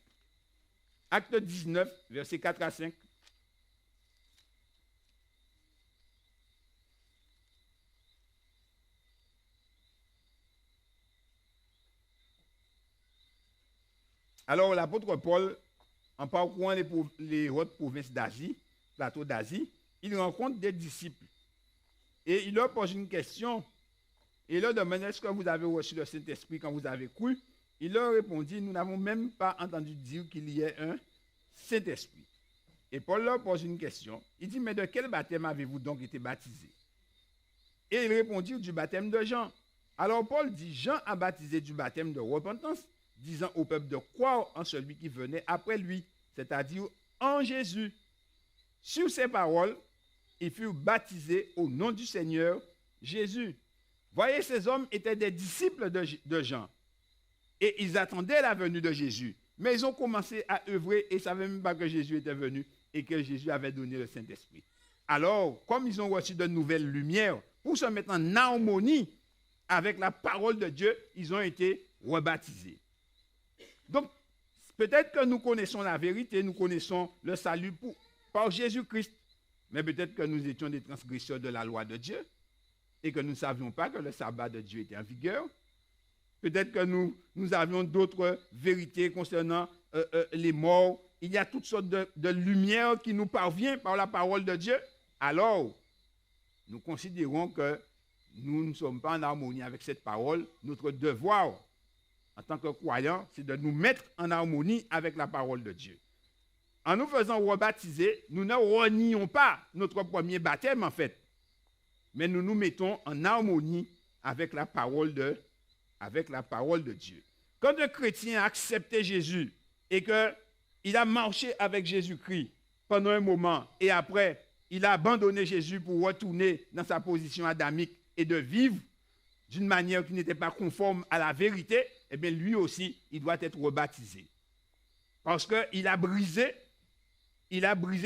Acte 19, versets 4 à 5. Alors, l'apôtre Paul, en parcourant les hautes provinces d'Asie, plateau d'Asie, il rencontre des disciples. Et il leur pose une question. Et il leur demande, est-ce que vous avez reçu le Saint-Esprit quand vous avez cru? Il leur répondit, nous n'avons même pas entendu dire qu'il y ait un Saint-Esprit. Et Paul leur pose une question. Il dit, mais de quel baptême avez-vous donc été baptisés? Et ils répondirent, du baptême de Jean. Alors Paul dit, Jean a baptisé du baptême de repentance, disant au peuple de croire en celui qui venait après lui, c'est-à-dire en Jésus. Sur ces paroles, ils furent baptisés au nom du Seigneur Jésus. Voyez, ces hommes étaient des disciples de Jean. Et ils attendaient la venue de Jésus. Mais ils ont commencé à œuvrer et ne savaient même pas que Jésus était venu et que Jésus avait donné le Saint-Esprit. Alors, comme ils ont reçu de nouvelles lumières, pour se mettre en harmonie avec la parole de Dieu, ils ont été rebaptisés. Donc, peut-être que nous connaissons la vérité, nous connaissons le salut par Jésus-Christ, mais peut-être que nous étions des transgresseurs de la loi de Dieu et que nous ne savions pas que le sabbat de Dieu était en vigueur. Peut-être que nous avions d'autres vérités concernant les morts. Il y a toutes sortes de lumières qui nous parviennent par la parole de Dieu. Alors, nous considérons que nous ne sommes pas en harmonie avec cette parole. Notre devoir, en tant que croyants, c'est de nous mettre en harmonie avec la parole de Dieu. En nous faisant rebaptiser, nous ne renions pas notre premier baptême, en fait, mais nous nous mettons en harmonie avec la parole de Dieu. Quand un chrétien a accepté Jésus et qu'il a marché avec Jésus-Christ pendant un moment et après, il a abandonné Jésus pour retourner dans sa position adamique et de vivre d'une manière qui n'était pas conforme à la vérité, eh bien lui aussi, il doit être rebaptisé. Parce qu'il a brisé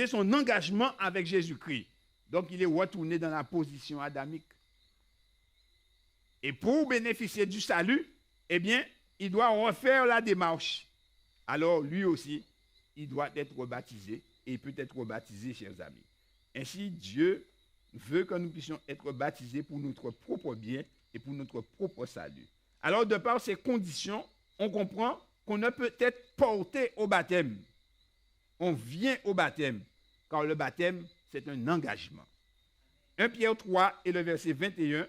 son engagement avec Jésus-Christ. Donc, il est retourné dans la position adamique. Et pour bénéficier du salut, eh bien, il doit refaire la démarche. Alors, lui aussi, il doit être rebaptisé et peut être rebaptisé, chers amis. Ainsi, Dieu veut que nous puissions être baptisés pour notre propre bien et pour notre propre salut. Alors, de par ces conditions, on comprend qu'on ne peut être porté au baptême. On vient au baptême, car le baptême, c'est un engagement. 1 Pierre 3 et le verset 21.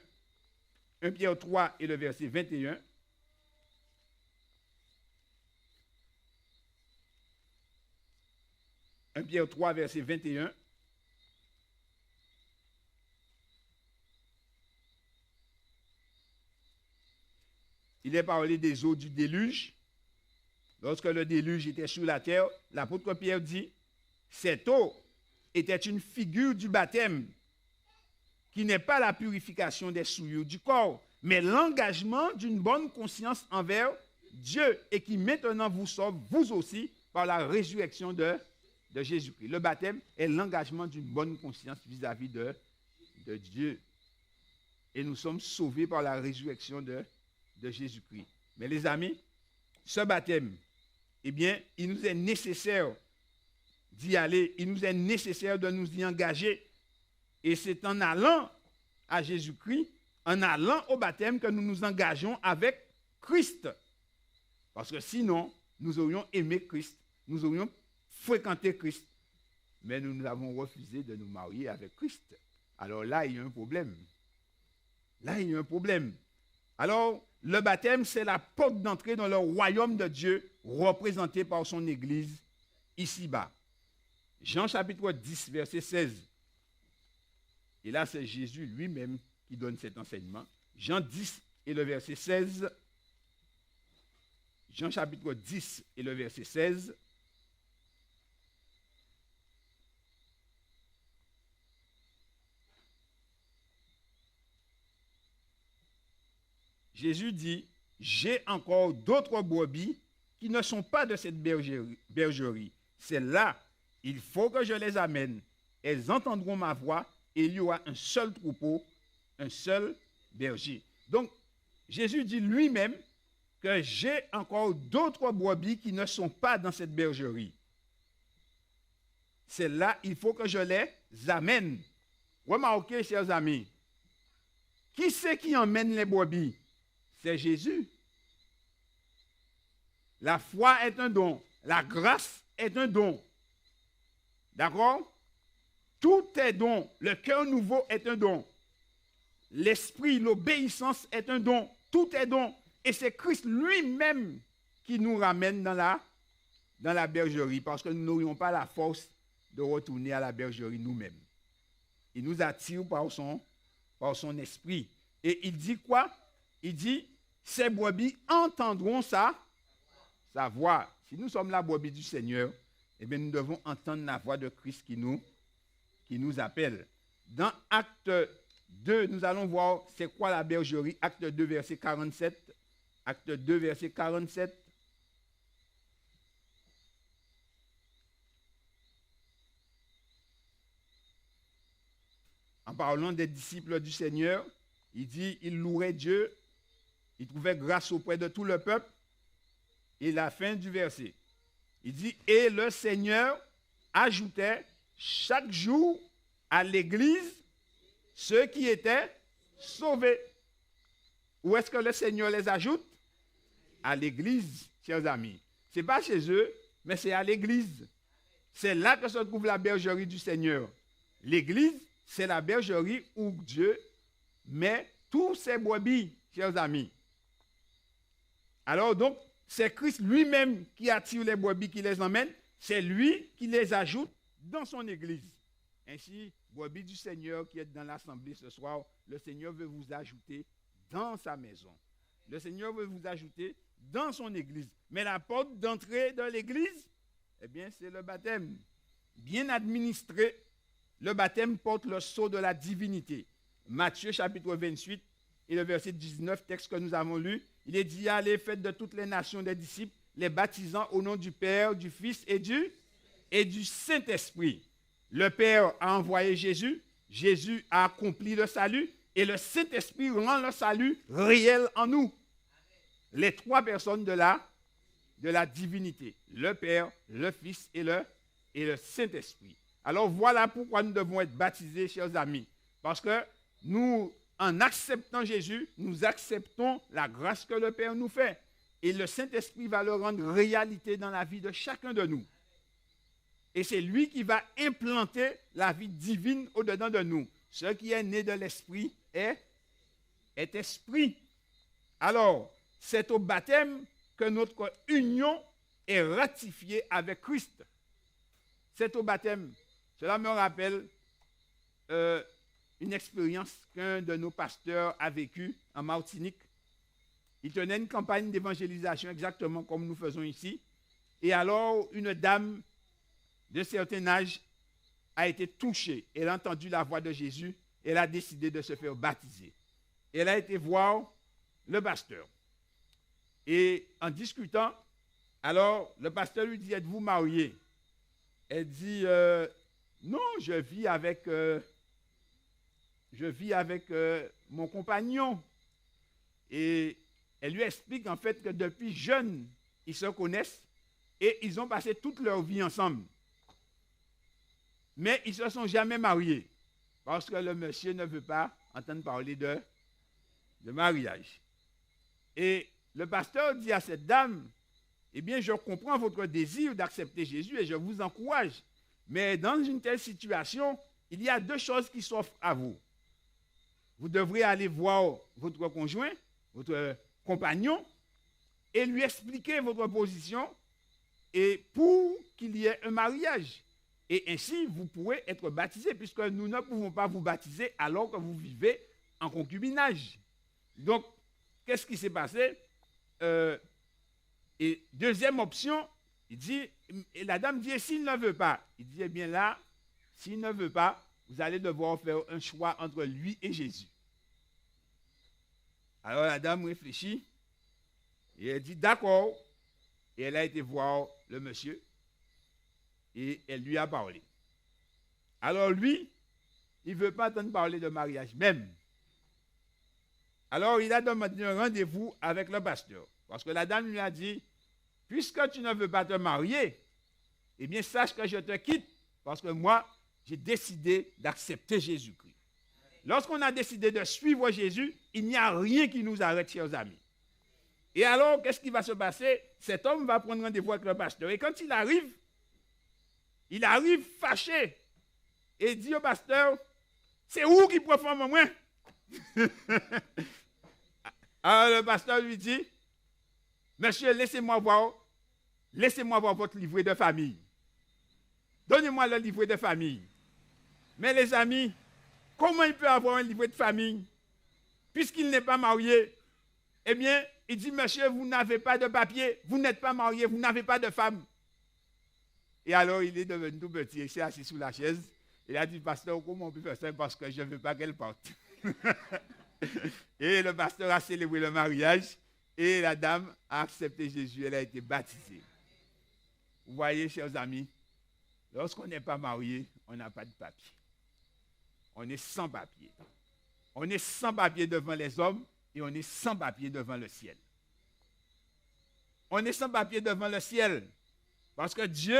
1 Pierre 3 et le verset 21. « 1 Pierre 3, verset 21. Il est parlé des eaux du déluge. Lorsque le déluge était sur la terre, l'apôtre Pierre dit, cette eau était une figure du baptême, qui n'est pas la purification des souillures du corps, mais l'engagement d'une bonne conscience envers Dieu, et qui maintenant vous sauve, vous aussi, par la résurrection de Jésus-Christ. Le baptême est l'engagement d'une bonne conscience vis-à-vis de Dieu. Et nous sommes sauvés par la résurrection de Jésus-Christ. Mais les amis, ce baptême, eh bien, il nous est nécessaire d'y aller, il nous est nécessaire de nous y engager. Et c'est en allant à Jésus-Christ, en allant au baptême, que nous nous engageons avec Christ. Parce que sinon, nous aurions aimé Christ, nous aurions fréquenté Christ, mais nous avons refusé de nous marier avec Christ. Alors là, il y a un problème. Là, il y a un problème. Alors, le baptême, c'est la porte d'entrée dans le royaume de Dieu, représenté par son Église ici-bas. Jean chapitre 10, verset 16. Et là, c'est Jésus lui-même qui donne cet enseignement. Jean 10 et le verset 16. Jean chapitre 10 et le verset 16. Jésus dit, j'ai encore d'autres brebis qui ne sont pas de cette bergerie. C'est là, il faut que je les amène. Elles entendront ma voix et il y aura un seul troupeau, un seul berger. Donc, Jésus dit lui-même que j'ai encore d'autres brebis qui ne sont pas dans cette bergerie. C'est là, il faut que je les amène. Remarquez, chers amis, qui c'est qui emmène les brebis? C'est Jésus. La foi est un don. La grâce est un don. D'accord? Tout est don. Le cœur nouveau est un don. L'esprit, l'obéissance est un don. Tout est don. Et c'est Christ lui-même qui nous ramène dans la bergerie, parce que nous n'aurions pas la force de retourner à la bergerie nous-mêmes. Il nous attire par son esprit. Et il dit quoi? Il dit, ces brebis entendront sa voix. Si nous sommes la brebis du Seigneur, eh bien, nous devons entendre la voix de Christ qui nous appelle. Dans Acte 2, nous allons voir c'est quoi la bergerie. Acte 2, verset 47. Acte 2, verset 47. En parlant des disciples du Seigneur, il dit, il louait Dieu, il trouvait grâce auprès de tout le peuple. Et la fin du verset, il dit, et le Seigneur ajoutait chaque jour à l'église ceux qui étaient sauvés. Où est-ce que le Seigneur les ajoute? À l'église, chers amis. Ce n'est pas chez eux, mais c'est à l'église. C'est là que se trouve la bergerie du Seigneur. L'église, c'est la bergerie où Dieu met tous ses brebis, chers amis. Alors donc, c'est Christ lui-même qui attire les brebis, qui les emmène. C'est lui qui les ajoute dans son église. Ainsi, brebis du Seigneur qui est dans l'assemblée ce soir, le Seigneur veut vous ajouter dans sa maison. Le Seigneur veut vous ajouter dans son église. Mais la porte d'entrée de l'église, eh bien, c'est le baptême. Bien administré, le baptême porte le sceau de la divinité. Matthieu chapitre 28 et le verset 19, texte que nous avons lu, il est dit, allez, faites de toutes les nations des disciples, les baptisant au nom du Père, du Fils et du Saint-Esprit. Le Père a envoyé Jésus, Jésus a accompli le salut, Et le Saint-Esprit rend le salut réel en nous. Les trois personnes de la divinité. Le Père, le Fils et le Saint-Esprit. Alors voilà pourquoi nous devons être baptisés, chers amis. Parce que nous, en acceptant Jésus, nous acceptons la grâce que le Père nous fait. Et le Saint-Esprit va le rendre réalité dans la vie de chacun de nous. Et c'est lui qui va implanter la vie divine au-dedans de nous. Ce qui est né de l'Esprit est esprit. Alors, c'est au baptême que notre union est ratifiée avec Christ. C'est au baptême. Cela me rappelle une expérience qu'un de nos pasteurs a vécue en Martinique. Il tenait une campagne d'évangélisation exactement comme nous faisons ici. Et alors, une dame de certain âge a été touchée. Elle a entendu la voix de Jésus. Elle a décidé de se faire baptiser. Elle a été voir le pasteur. Et en discutant, alors le pasteur lui dit, êtes-vous marié? Elle dit, non, je vis avec mon compagnon. Et elle lui explique en fait que depuis jeune, ils se connaissent et ils ont passé toute leur vie ensemble. Mais ils ne se sont jamais mariés parce que le monsieur ne veut pas entendre parler de mariage. Et le pasteur dit à cette dame, eh bien, je comprends votre désir d'accepter Jésus et je vous encourage. Mais dans une telle situation, il y a deux choses qui s'offrent à vous. Vous devrez aller voir votre conjoint, votre compagnon, et lui expliquer votre position et pour qu'il y ait un mariage. Et ainsi, vous pourrez être baptisé, puisque nous ne pouvons pas vous baptiser alors que vous vivez en concubinage. Donc, qu'est-ce qui s'est passé? Et deuxième option, il dit, et la dame dit, s'il ne veut pas, il dit, eh bien là, s'il ne veut pas, vous allez devoir faire un choix entre lui et Jésus. Alors la dame réfléchit, et elle dit, d'accord, et elle a été voir le monsieur, et elle lui a parlé. Alors lui, il ne veut pas entendre parler de mariage même. Alors il a demandé un rendez-vous avec le pasteur. Parce que la dame lui a dit, puisque tu ne veux pas te marier, eh bien sache que je te quitte, parce que moi, j'ai décidé d'accepter Jésus-Christ. Lorsqu'on a décidé de suivre Jésus, il n'y a rien qui nous arrête, chers amis. Et alors, qu'est-ce qui va se passer? Cet homme va prendre rendez-vous avec le pasteur. Et quand il arrive fâché et dit au pasteur, c'est où qui profond moi? Alors le pasteur lui dit, monsieur, laissez-moi voir votre livret de famille. Donnez-moi le livret de famille. Mais les amis, comment il peut avoir un livret de famille puisqu'il n'est pas marié? Eh bien, il dit, monsieur, vous n'avez pas de papier, vous n'êtes pas marié, vous n'avez pas de femme. Et alors, il est devenu tout petit, il s'est assis sous la chaise. Il a dit, pasteur, comment on peut faire ça? Parce que je ne veux pas qu'elle parte. Et le pasteur a célébré le mariage et la dame a accepté Jésus, elle a été baptisée. Vous voyez, chers amis, lorsqu'on n'est pas marié, on n'a pas de papier. On est sans papier. On est sans papier devant les hommes et on est sans papier devant le ciel. On est sans papier devant le ciel parce que Dieu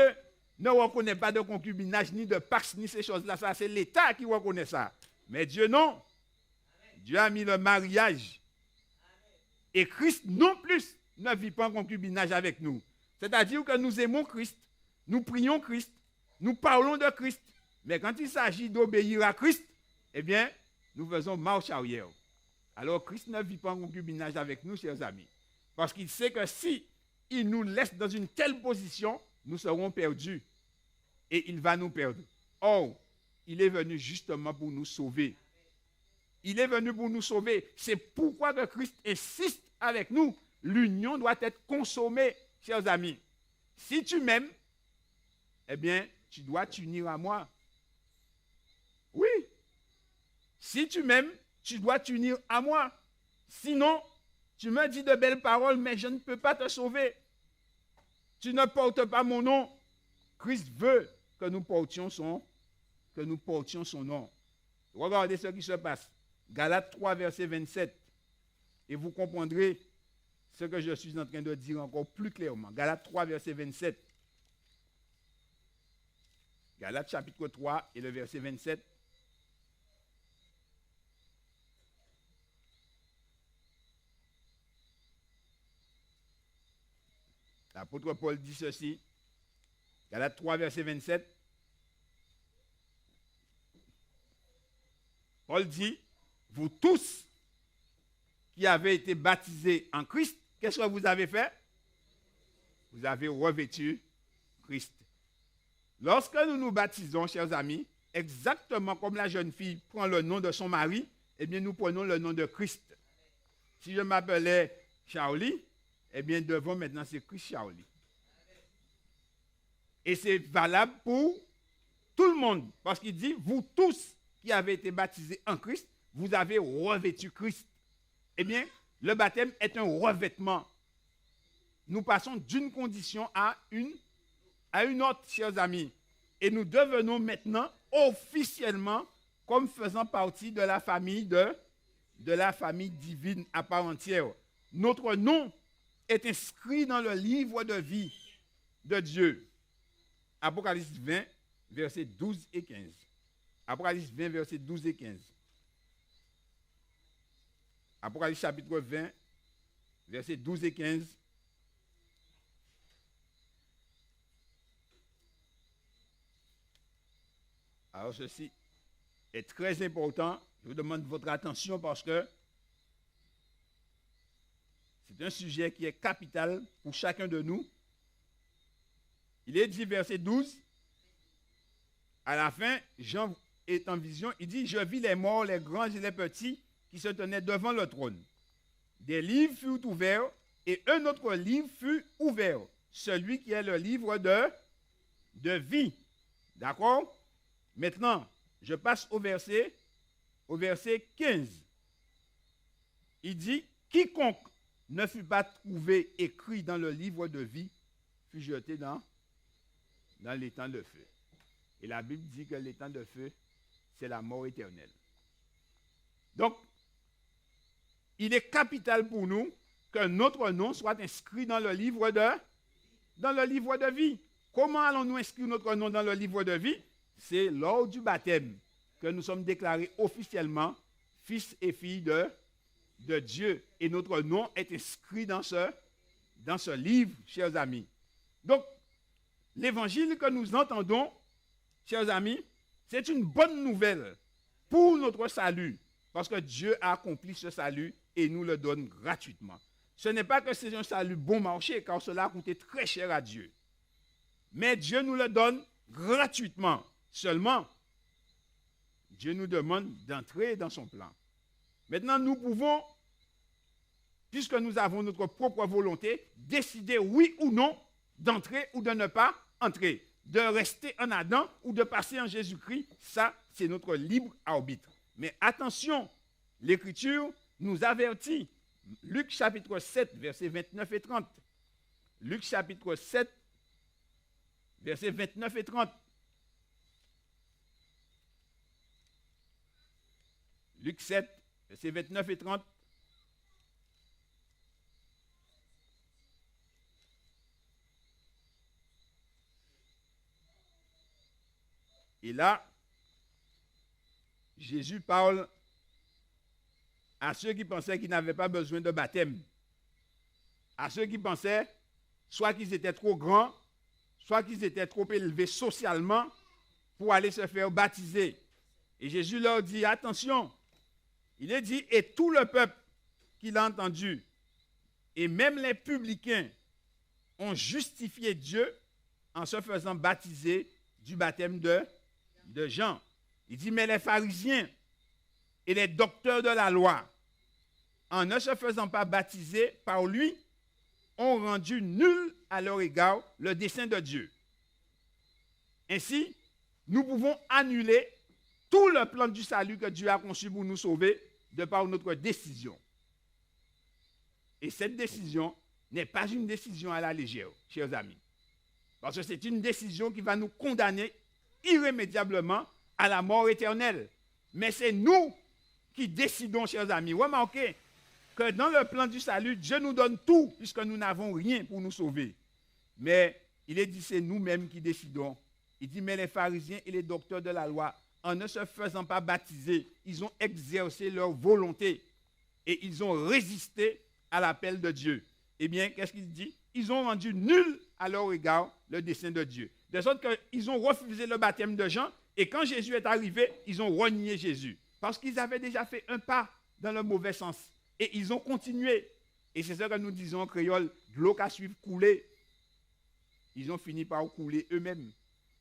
ne reconnaît pas de concubinage, ni de pax, ni ces choses-là. Ça, c'est l'État qui reconnaît ça. Mais Dieu, non. Dieu a mis le mariage. Et Christ, non plus, ne vit pas en concubinage avec nous. C'est-à-dire que nous aimons Christ, nous prions Christ, nous parlons de Christ. Mais quand il s'agit d'obéir à Christ, eh bien, nous faisons marche arrière. Alors, Christ ne vit pas en concubinage avec nous, chers amis. Parce qu'il sait que si il nous laisse dans une telle position, nous serons perdus. Et il va nous perdre. Or, il est venu justement pour nous sauver. Il est venu pour nous sauver. C'est pourquoi que Christ insiste avec nous. L'union doit être consommée, chers amis. Si tu m'aimes, eh bien, tu dois t'unir à moi. Oui. Si tu m'aimes, tu dois t'unir à moi. Sinon, tu me dis de belles paroles, mais je ne peux pas te sauver. Tu ne portes pas mon nom. Christ veut que nous portions son nom. Regardez ce qui se passe. Galates 3, verset 27. Et vous comprendrez ce que je suis en train de dire encore plus clairement. Galates 3, verset 27. Galates chapitre 3 et le verset 27. L'apôtre Paul dit ceci. Galates 3, verset 27. Paul dit, vous tous qui avez été baptisés en Christ, qu'est-ce que vous avez fait? Vous avez revêtu Christ. Lorsque nous nous baptisons, chers amis, exactement comme la jeune fille prend le nom de son mari, eh bien nous prenons le nom de Christ. Si je m'appelais Charlie, eh bien devant maintenant c'est Christ Charlie. Et c'est valable pour tout le monde, parce qu'il dit, vous tous qui avez été baptisés en Christ, vous avez revêtu Christ. Eh bien, le baptême est un revêtement. Nous passons d'une condition à une autre, chers amis. Et nous devenons maintenant officiellement comme faisant partie de la famille divine à part entière. Notre nom est inscrit dans le livre de vie de Dieu. Apocalypse 20, versets 12 et 15. Apocalypse 20, versets 12 et 15. Apocalypse chapitre 20, versets 12 et 15. Alors ceci est très important. Je vous demande votre attention parce que c'est un sujet qui est capital pour chacun de nous. Il est dit, verset 12, à la fin, Jean est en vision, il dit, je vis les morts, les grands et les petits, qui se tenaient devant le trône. Des livres furent ouverts, et un autre livre fut ouvert, celui qui est le livre de vie. D'accord? Maintenant, je passe au verset 15. Il dit, quiconque ne fut pas trouvé écrit dans le livre de vie fut jeté dans l'étang de feu. Et la Bible dit que l'étang de feu, c'est la mort éternelle. Donc, il est capital pour nous que notre nom soit inscrit dans le livre de vie. Comment allons-nous inscrire notre nom dans le livre de vie? C'est lors du baptême que nous sommes déclarés officiellement fils et filles de Dieu. Et notre nom est inscrit dans ce livre, chers amis. Donc, l'évangile que nous entendons, chers amis, c'est une bonne nouvelle pour notre salut. Parce que Dieu a accompli ce salut et nous le donne gratuitement. Ce n'est pas que c'est un salut bon marché, car cela a coûté très cher à Dieu. Mais Dieu nous le donne gratuitement. Seulement, Dieu nous demande d'entrer dans son plan. Maintenant, nous pouvons, puisque nous avons notre propre volonté, décider oui ou non d'entrer ou de ne pas entrer, de rester en Adam ou de passer en Jésus-Christ. Ça, c'est notre libre arbitre. Mais attention, l'Écriture nous avertit. Luc chapitre 7, versets 29 et 30. Luc chapitre 7, versets 29 et 30. Luc 7, versets 29 et 30. Et là, Jésus parle à ceux qui pensaient qu'ils n'avaient pas besoin de baptême. À ceux qui pensaient soit qu'ils étaient trop grands, soit qu'ils étaient trop élevés socialement pour aller se faire baptiser. Et Jésus leur dit, attention, il est dit, et tout le peuple qui l'a entendu, et même les publicains, ont justifié Dieu en se faisant baptiser du baptême de Jean. Il dit, mais les pharisiens et les docteurs de la loi, en ne se faisant pas baptiser par lui, ont rendu nul à leur égard le dessein de Dieu. Ainsi, nous pouvons annuler tout le plan du salut que Dieu a conçu pour nous sauver de par notre décision. Et cette décision n'est pas une décision à la légère, chers amis. Parce que c'est une décision qui va nous condamner irrémédiablement à la mort éternelle. Mais c'est nous qui décidons, chers amis. Remarquez que dans le plan du salut, Dieu nous donne tout puisque nous n'avons rien pour nous sauver. Mais il est dit, c'est nous-mêmes qui décidons. Il dit, mais les pharisiens et les docteurs de la loi, en ne se faisant pas baptiser, ils ont exercé leur volonté et ils ont résisté à l'appel de Dieu. Eh bien, qu'est-ce qu'il dit? Ils ont rendu nul à leur égard le dessein de Dieu. De sorte qu'ils ont refusé le baptême de Jean et quand Jésus est arrivé, ils ont renié Jésus. Parce qu'ils avaient déjà fait un pas dans le mauvais sens. Et ils ont continué. Et c'est ce que nous disons en créole, de l'eau qu'à suivre couler. Ils ont fini par couler eux-mêmes.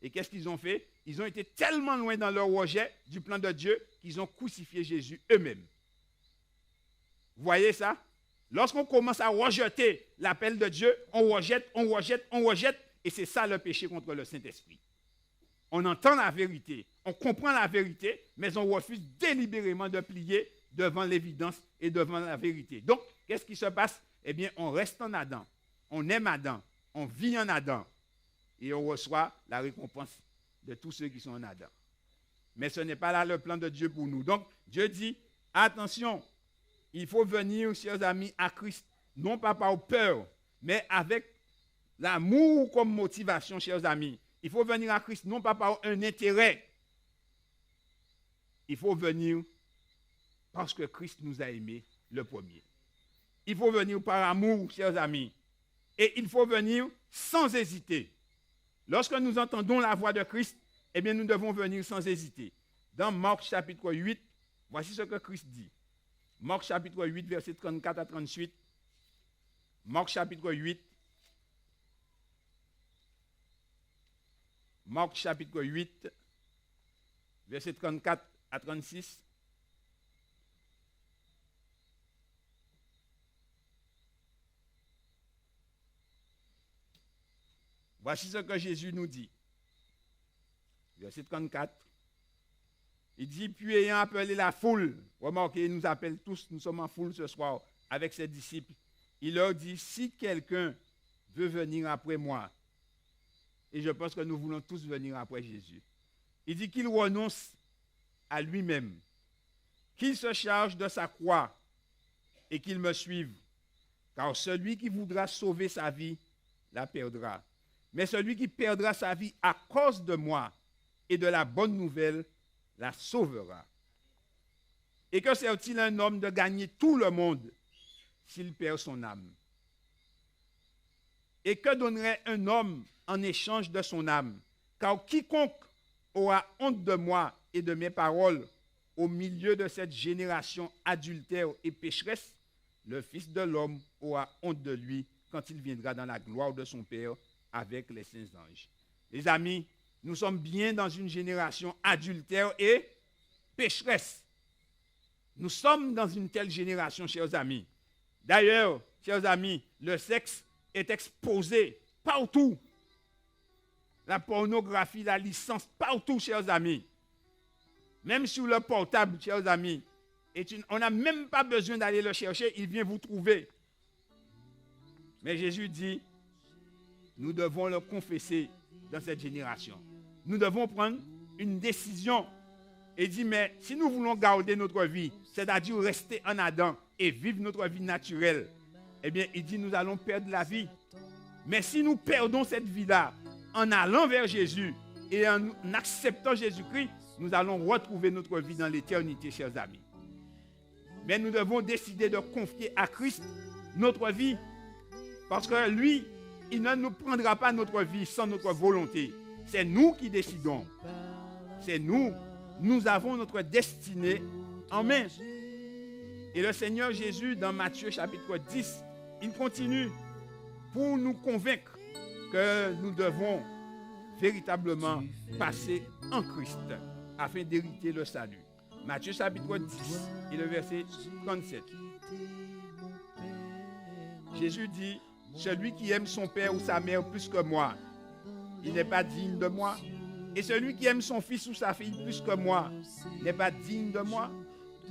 Et qu'est-ce qu'ils ont fait? Ils ont été tellement loin dans leur rejet du plan de Dieu qu'ils ont crucifié Jésus eux-mêmes. Vous voyez ça? Lorsqu'on commence à rejeter l'appel de Dieu, on rejette, et c'est ça le péché contre le Saint-Esprit. On entend la vérité, on comprend la vérité, mais on refuse délibérément de plier devant l'évidence et devant la vérité. Donc, qu'est-ce qui se passe? Eh bien, on reste en Adam, on aime Adam, on vit en Adam, et on reçoit la récompense de tous ceux qui sont en Adam. Mais ce n'est pas là le plan de Dieu pour nous. Donc, Dieu dit, attention, il faut venir, chers amis, à Christ, non pas par peur, mais avec l'amour comme motivation, chers amis. Il faut venir à Christ, non pas par un intérêt. Il faut venir parce que Christ nous a aimés le premier. Il faut venir par amour, chers amis. Et il faut venir sans hésiter. Lorsque nous entendons la voix de Christ, eh bien, nous devons venir sans hésiter. Dans Marc chapitre 8, voici ce que Christ dit. Marc chapitre 8, versets 34 à 38. Marc chapitre 8. Marc chapitre 8, versets 34 à 36. Voici ce que Jésus nous dit. Verset 34. Il dit, puis ayant appelé la foule, remarquez, il nous appelle tous, nous sommes en foule ce soir avec ses disciples. Il leur dit, si quelqu'un veut venir après moi, et je pense que nous voulons tous venir après Jésus, il dit qu'il renonce à lui-même, qu'il se charge de sa croix et qu'il me suive. Car celui qui voudra sauver sa vie la perdra. Mais celui qui perdra sa vie à cause de moi et de la bonne nouvelle la sauvera. Et que sert-il un homme de gagner tout le monde s'il perd son âme? Et que donnerait un homme en échange de son âme? Car quiconque aura honte de moi et de mes paroles au milieu de cette génération adultère et pécheresse, le Fils de l'homme aura honte de lui quand il viendra dans la gloire de son Père avec les saints anges. Les amis, nous sommes bien dans une génération adultère et pécheresse. Nous sommes dans une telle génération, chers amis. D'ailleurs, chers amis, le sexe est exposé partout. La pornographie, la licence, partout, chers amis. Même sur le portable, chers amis. On n'a même pas besoin d'aller le chercher, il vient vous trouver. Mais Jésus dit, nous devons le confesser dans cette génération. Nous devons prendre une décision et dire, mais si nous voulons garder notre vie, c'est-à-dire rester en Adam et vivre notre vie naturelle, eh bien, il dit, nous allons perdre la vie. Mais si nous perdons cette vie-là, en allant vers Jésus et en acceptant Jésus-Christ, nous allons retrouver notre vie dans l'éternité, chers amis. Mais nous devons décider de confier à Christ notre vie, parce que lui, il ne nous prendra pas notre vie sans notre volonté. C'est nous qui décidons. C'est nous. Nous avons notre destinée en main. Et le Seigneur Jésus, dans Matthieu chapitre 10, il continue pour nous convaincre que nous devons véritablement passer en Christ afin d'hériter le salut. Matthieu chapitre 10 et le verset 37. Jésus dit, celui qui aime son père ou sa mère plus que moi, il n'est pas digne de moi. Et celui qui aime son fils ou sa fille plus que moi, n'est pas digne de moi.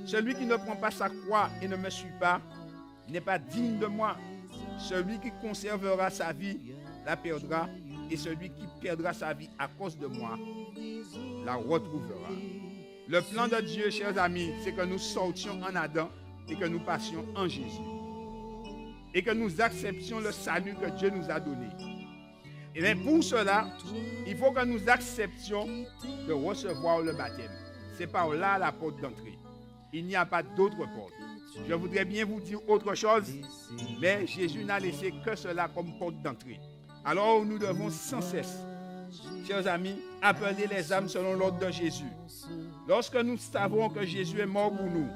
Celui qui ne prend pas sa croix et ne me suit pas, n'est pas digne de moi. Celui qui conservera sa vie, la perdra. Et celui qui perdra sa vie à cause de moi, la retrouvera. Le plan de Dieu, chers amis, c'est que nous sortions en Adam et que nous passions en Jésus. Et que nous acceptions le salut que Dieu nous a donné. Et bien pour cela, il faut que nous acceptions de recevoir le baptême. C'est par là la porte d'entrée. Il n'y a pas d'autre porte. Je voudrais bien vous dire autre chose, mais Jésus n'a laissé que cela comme porte d'entrée. Alors nous devons sans cesse, chers amis, appeler les âmes selon l'ordre de Jésus. Lorsque nous savons que Jésus est mort pour nous,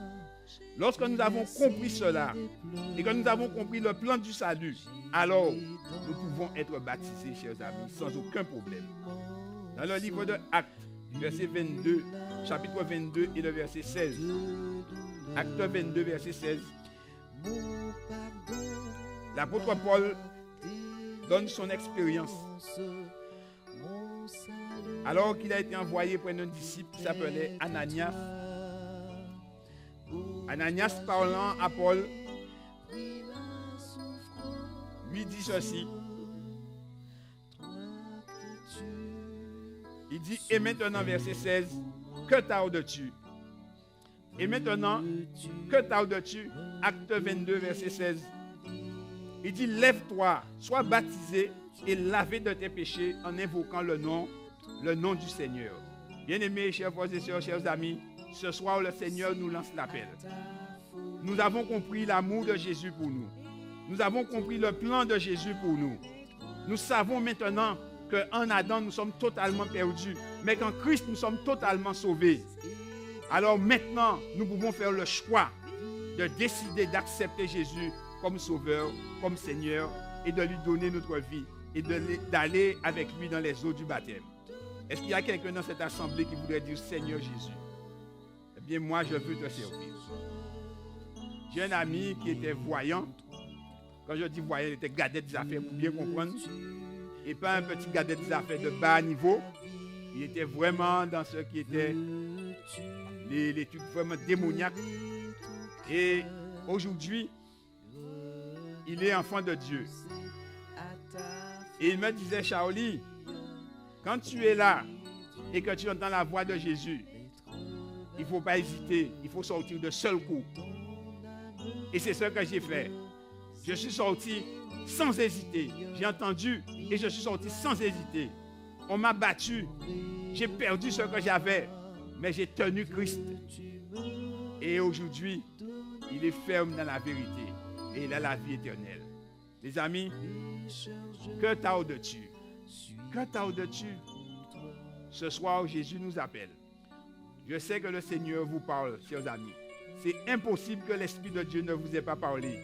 lorsque nous avons compris cela et que nous avons compris le plan du salut, alors nous pouvons être baptisés, chers amis, sans aucun problème. Dans le livre de Actes, verset 22, chapitre 22 et le verset 16. Acte 22, verset 16. L'apôtre Paul donne son expérience. Alors qu'il a été envoyé près un disciple qui s'appelait Ananias. Ananias parlant à Paul lui dit ceci. Il dit, et maintenant, verset 16, que tardes-tu? Et maintenant, que tardes-tu? Acte 22, verset 16. Il dit, lève-toi, sois baptisé et lavé de tes péchés en invoquant le nom du Seigneur. Bien-aimés, chers frères et sœurs, chers amis, ce soir, le Seigneur nous lance l'appel. Nous avons compris l'amour de Jésus pour nous. Nous avons compris le plan de Jésus pour nous. Nous savons maintenant qu'en Adam, nous sommes totalement perdus, mais qu'en Christ, nous sommes totalement sauvés. Alors maintenant, nous pouvons faire le choix de décider d'accepter Jésus comme Sauveur, comme Seigneur, et de lui donner notre vie, et d'aller avec lui dans les eaux du baptême. Est-ce qu'il y a quelqu'un dans cette assemblée qui voudrait dire, Seigneur Jésus, eh bien moi, je veux te servir. J'ai un ami qui était voyant. Quand je dis voyant, il était gardé des affaires, pour bien comprendre. Et pas un petit gardé des affaires de bas niveau. Il était vraiment dans ce qui était les trucs vraiment démoniaques. Et aujourd'hui, il est enfant de Dieu. Et il me disait, Charlie, quand tu es là et que tu entends la voix de Jésus, il ne faut pas hésiter, il faut sortir de seul coup. Et c'est ce que j'ai fait. Je suis sorti sans hésiter. J'ai entendu et je suis sorti sans hésiter. On m'a battu. J'ai perdu ce que j'avais. Mais j'ai tenu Christ. Et aujourd'hui, il est ferme dans la vérité. Et il a la vie éternelle. Les amis, que tardes-tu? Que tardes-tu? Ce soir, Jésus nous appelle. Je sais que le Seigneur vous parle, chers amis. C'est impossible que l'Esprit de Dieu ne vous ait pas parlé.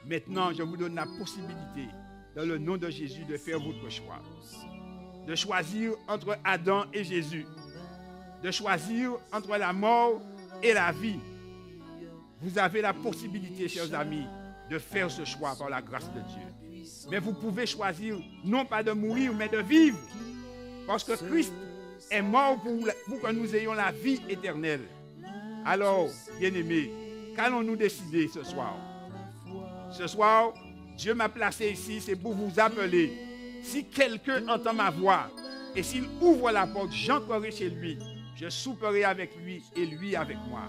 Maintenant, je vous donne la possibilité, dans le nom de Jésus, de faire votre choix. De choisir entre Adam et Jésus. De choisir entre la mort et la vie. Vous avez la possibilité, chers amis, de faire ce choix par la grâce de Dieu. Mais vous pouvez choisir non pas de mourir, mais de vivre. Parce que Christ est mort pour que nous ayons la vie éternelle. Alors, bien-aimés, qu'allons-nous décider ce soir? Ce soir, Dieu m'a placé ici, c'est pour vous appeler. Si quelqu'un entend ma voix et s'il ouvre la porte, j'entrerai chez lui. Je souperai avec lui et lui avec moi.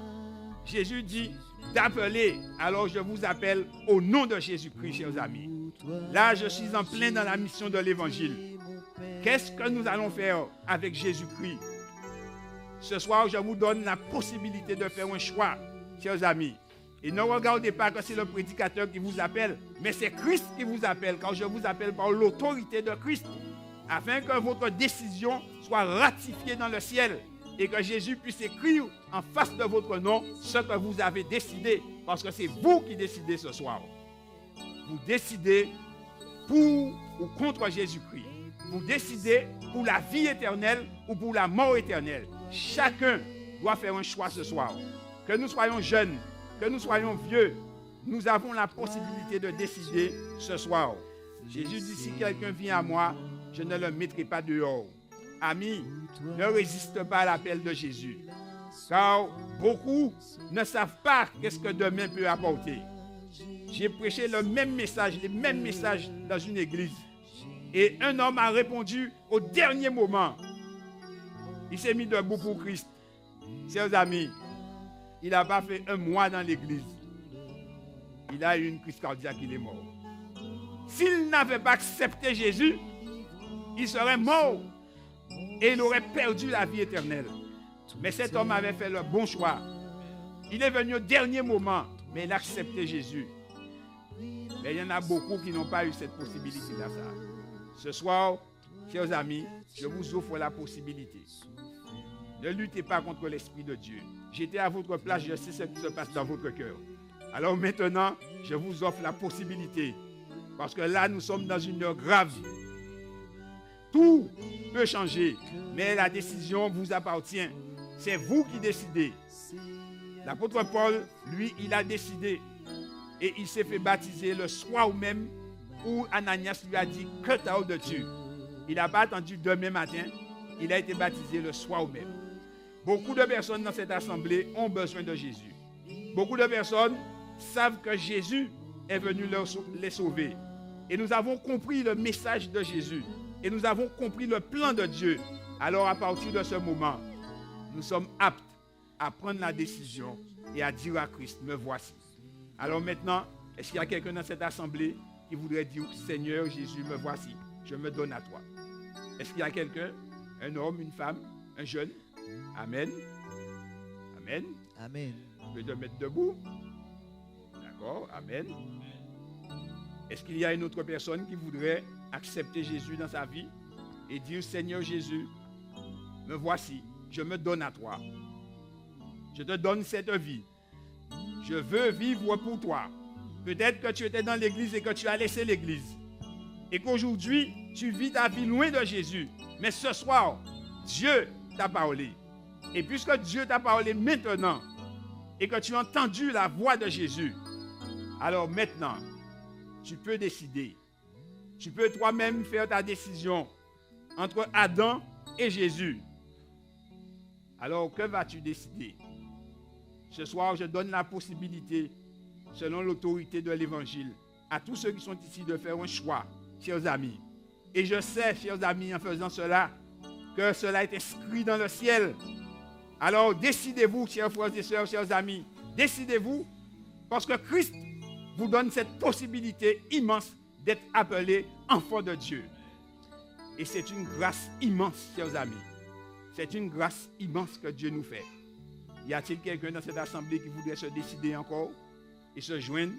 Jésus dit d'appeler, alors je vous appelle au nom de Jésus-Christ, chers amis. Là, je suis en plein dans la mission de l'Évangile. Qu'est-ce que nous allons faire avec Jésus-Christ? Ce soir, je vous donne la possibilité de faire un choix, chers amis. Et ne regardez pas que c'est le prédicateur qui vous appelle, mais c'est Christ qui vous appelle, car je vous appelle par l'autorité de Christ, afin que votre décision soit ratifiée dans le ciel et que Jésus puisse écrire en face de votre nom ce que vous avez décidé, parce que c'est vous qui décidez ce soir. Vous décidez pour ou contre Jésus-Christ. Vous décidez pour la vie éternelle ou pour la mort éternelle. Chacun doit faire un choix ce soir. Que nous soyons jeunes, que nous soyons vieux, nous avons la possibilité de décider ce soir. Jésus dit, si quelqu'un vient à moi, je ne le mettrai pas dehors. Amis, ne résiste pas à l'appel de Jésus. Car beaucoup ne savent pas qu'est-ce que demain peut apporter. J'ai prêché le même message, les mêmes messages dans une église. Et un homme a répondu au dernier moment. Il s'est mis debout pour Christ. Chers amis, il n'a pas fait un mois dans l'église. Il a eu une crise cardiaque, il est mort. S'il n'avait pas accepté Jésus, il serait mort et il aurait perdu la vie éternelle. Mais cet homme avait fait le bon choix. Il est venu au dernier moment, mais il a accepté Jésus. Mais il y en a beaucoup qui n'ont pas eu cette possibilité-là. Ce soir, chers amis, je vous offre la possibilité. Ne luttez pas contre l'Esprit de Dieu. J'étais à votre place, je sais ce qui se passe dans votre cœur. Alors maintenant, je vous offre la possibilité. Parce que là, nous sommes dans une heure grave. Tout peut changer, mais la décision vous appartient. C'est vous qui décidez. L'apôtre Paul, lui, il a décidé. Et il s'est fait baptiser le soir même où Ananias lui a dit que t'as de Dieu. Il n'a pas attendu demain matin. Il a été baptisé le soir même. Beaucoup de personnes dans cette assemblée ont besoin de Jésus. Beaucoup de personnes savent que Jésus est venu les sauver. Et nous avons compris le message de Jésus. Et nous avons compris le plan de Dieu. Alors à partir de ce moment, nous sommes aptes à prendre la décision et à dire à Christ, me voici. Alors maintenant, est-ce qu'il y a quelqu'un dans cette assemblée qui voudrait dire, Seigneur Jésus, me voici, je me donne à toi? Est-ce qu'il y a quelqu'un, un homme, une femme, un jeune? Amen. Amen. Amen. Vous pouvez te mettre debout. D'accord, amen. Est-ce qu'il y a une autre personne qui voudrait accepter Jésus dans sa vie et dire, Seigneur Jésus, me voici, je me donne à toi. Je te donne cette vie. Je veux vivre pour toi. Peut-être que tu étais dans l'église et que tu as laissé l'église. Et qu'aujourd'hui, tu vis ta vie loin de Jésus. Mais ce soir, Dieu t'a parlé. Et puisque Dieu t'a parlé maintenant, et que tu as entendu la voix de Jésus, alors maintenant, tu peux décider. Tu peux toi-même faire ta décision entre Adam et Jésus. Alors, que vas-tu décider? Ce soir, je donne la possibilité, selon l'autorité de l'Évangile, à tous ceux qui sont ici de faire un choix, chers amis. Et je sais, chers amis, en faisant cela, que cela est inscrit dans le ciel. Alors, décidez-vous, chers frères et sœurs, chers amis, décidez-vous, parce que Christ vous donne cette possibilité immense d'être appelé enfant de Dieu. Et c'est une grâce immense, chers amis. C'est une grâce immense que Dieu nous fait. Y a-t-il quelqu'un dans cette assemblée qui voudrait se décider encore et se joindre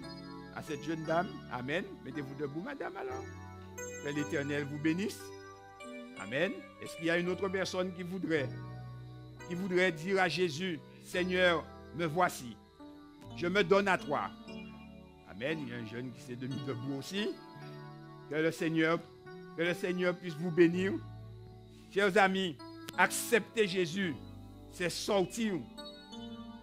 à cette jeune dame? Amen. Mettez-vous debout, madame, alors. Que l'Éternel vous bénisse. Amen. Est-ce qu'il y a une autre personne qui voudrait dire à Jésus, Seigneur, me voici. Je me donne à toi. Amen. Il y a un jeune qui s'est mis debout aussi. Que le Seigneur puisse vous bénir. Chers amis, accepter Jésus, c'est sortir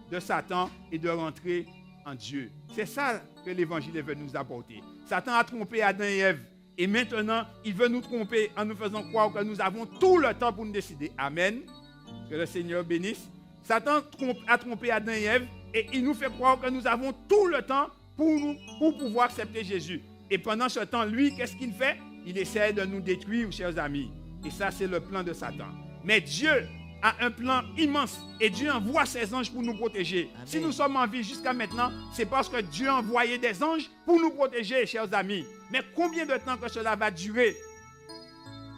de Satan et de rentrer en Dieu. C'est ça que l'Évangile est venu nous apporter. Satan a trompé Adam et Ève. Et maintenant, il veut nous tromper en nous faisant croire que nous avons tout le temps pour nous décider. Amen. Que le Seigneur bénisse. Satan a trompé Adam et Ève et il nous fait croire que nous avons tout le temps pour pouvoir accepter Jésus. Et pendant ce temps, lui, qu'est-ce qu'il fait? Il essaie de nous détruire, chers amis. Et ça, c'est le plan de Satan. Mais Dieu a un plan immense et Dieu envoie ses anges pour nous protéger. Amen. Si nous sommes en vie jusqu'à maintenant, c'est parce que Dieu a envoyé des anges pour nous protéger, chers amis. Mais combien de temps que cela va durer?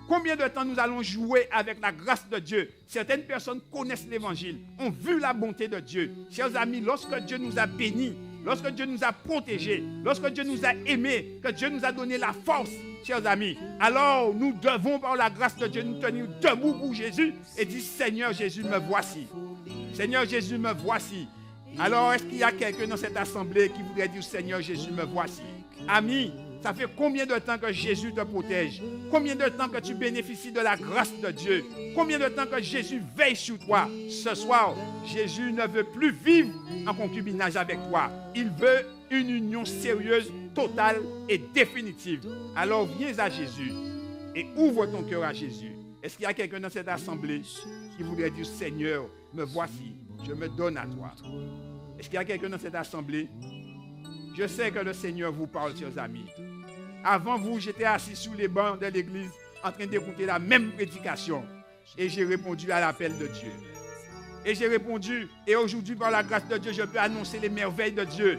Combien de temps nous allons jouer avec la grâce de Dieu? Certaines personnes connaissent l'Évangile, ont vu la bonté de Dieu. Chers amis, lorsque Dieu nous a bénis, lorsque Dieu nous a protégés, lorsque Dieu nous a aimés, que Dieu nous a donné la force, chers amis, alors nous devons par la grâce de Dieu nous tenir debout pour Jésus et dire, Seigneur Jésus, me voici. Seigneur Jésus, me voici. Alors, est-ce qu'il y a quelqu'un dans cette assemblée qui voudrait dire, Seigneur Jésus, me voici? Ami, ça fait combien de temps que Jésus te protège? Combien de temps que tu bénéficies de la grâce de Dieu? Combien de temps que Jésus veille sur toi? Ce soir, Jésus ne veut plus vivre en concubinage avec toi. Il veut une union sérieuse, totale et définitive. Alors viens à Jésus et ouvre ton cœur à Jésus. Est-ce qu'il y a quelqu'un dans cette assemblée qui voudrait dire, Seigneur, me voici, je me donne à toi? Est-ce qu'il y a quelqu'un dans cette assemblée? Je sais que le Seigneur vous parle, chers amis. Avant vous, j'étais assis sous les bancs de l'église en train d'écouter la même prédication et j'ai répondu à l'appel de Dieu. Et j'ai répondu, et aujourd'hui, par la grâce de Dieu, je peux annoncer les merveilles de Dieu.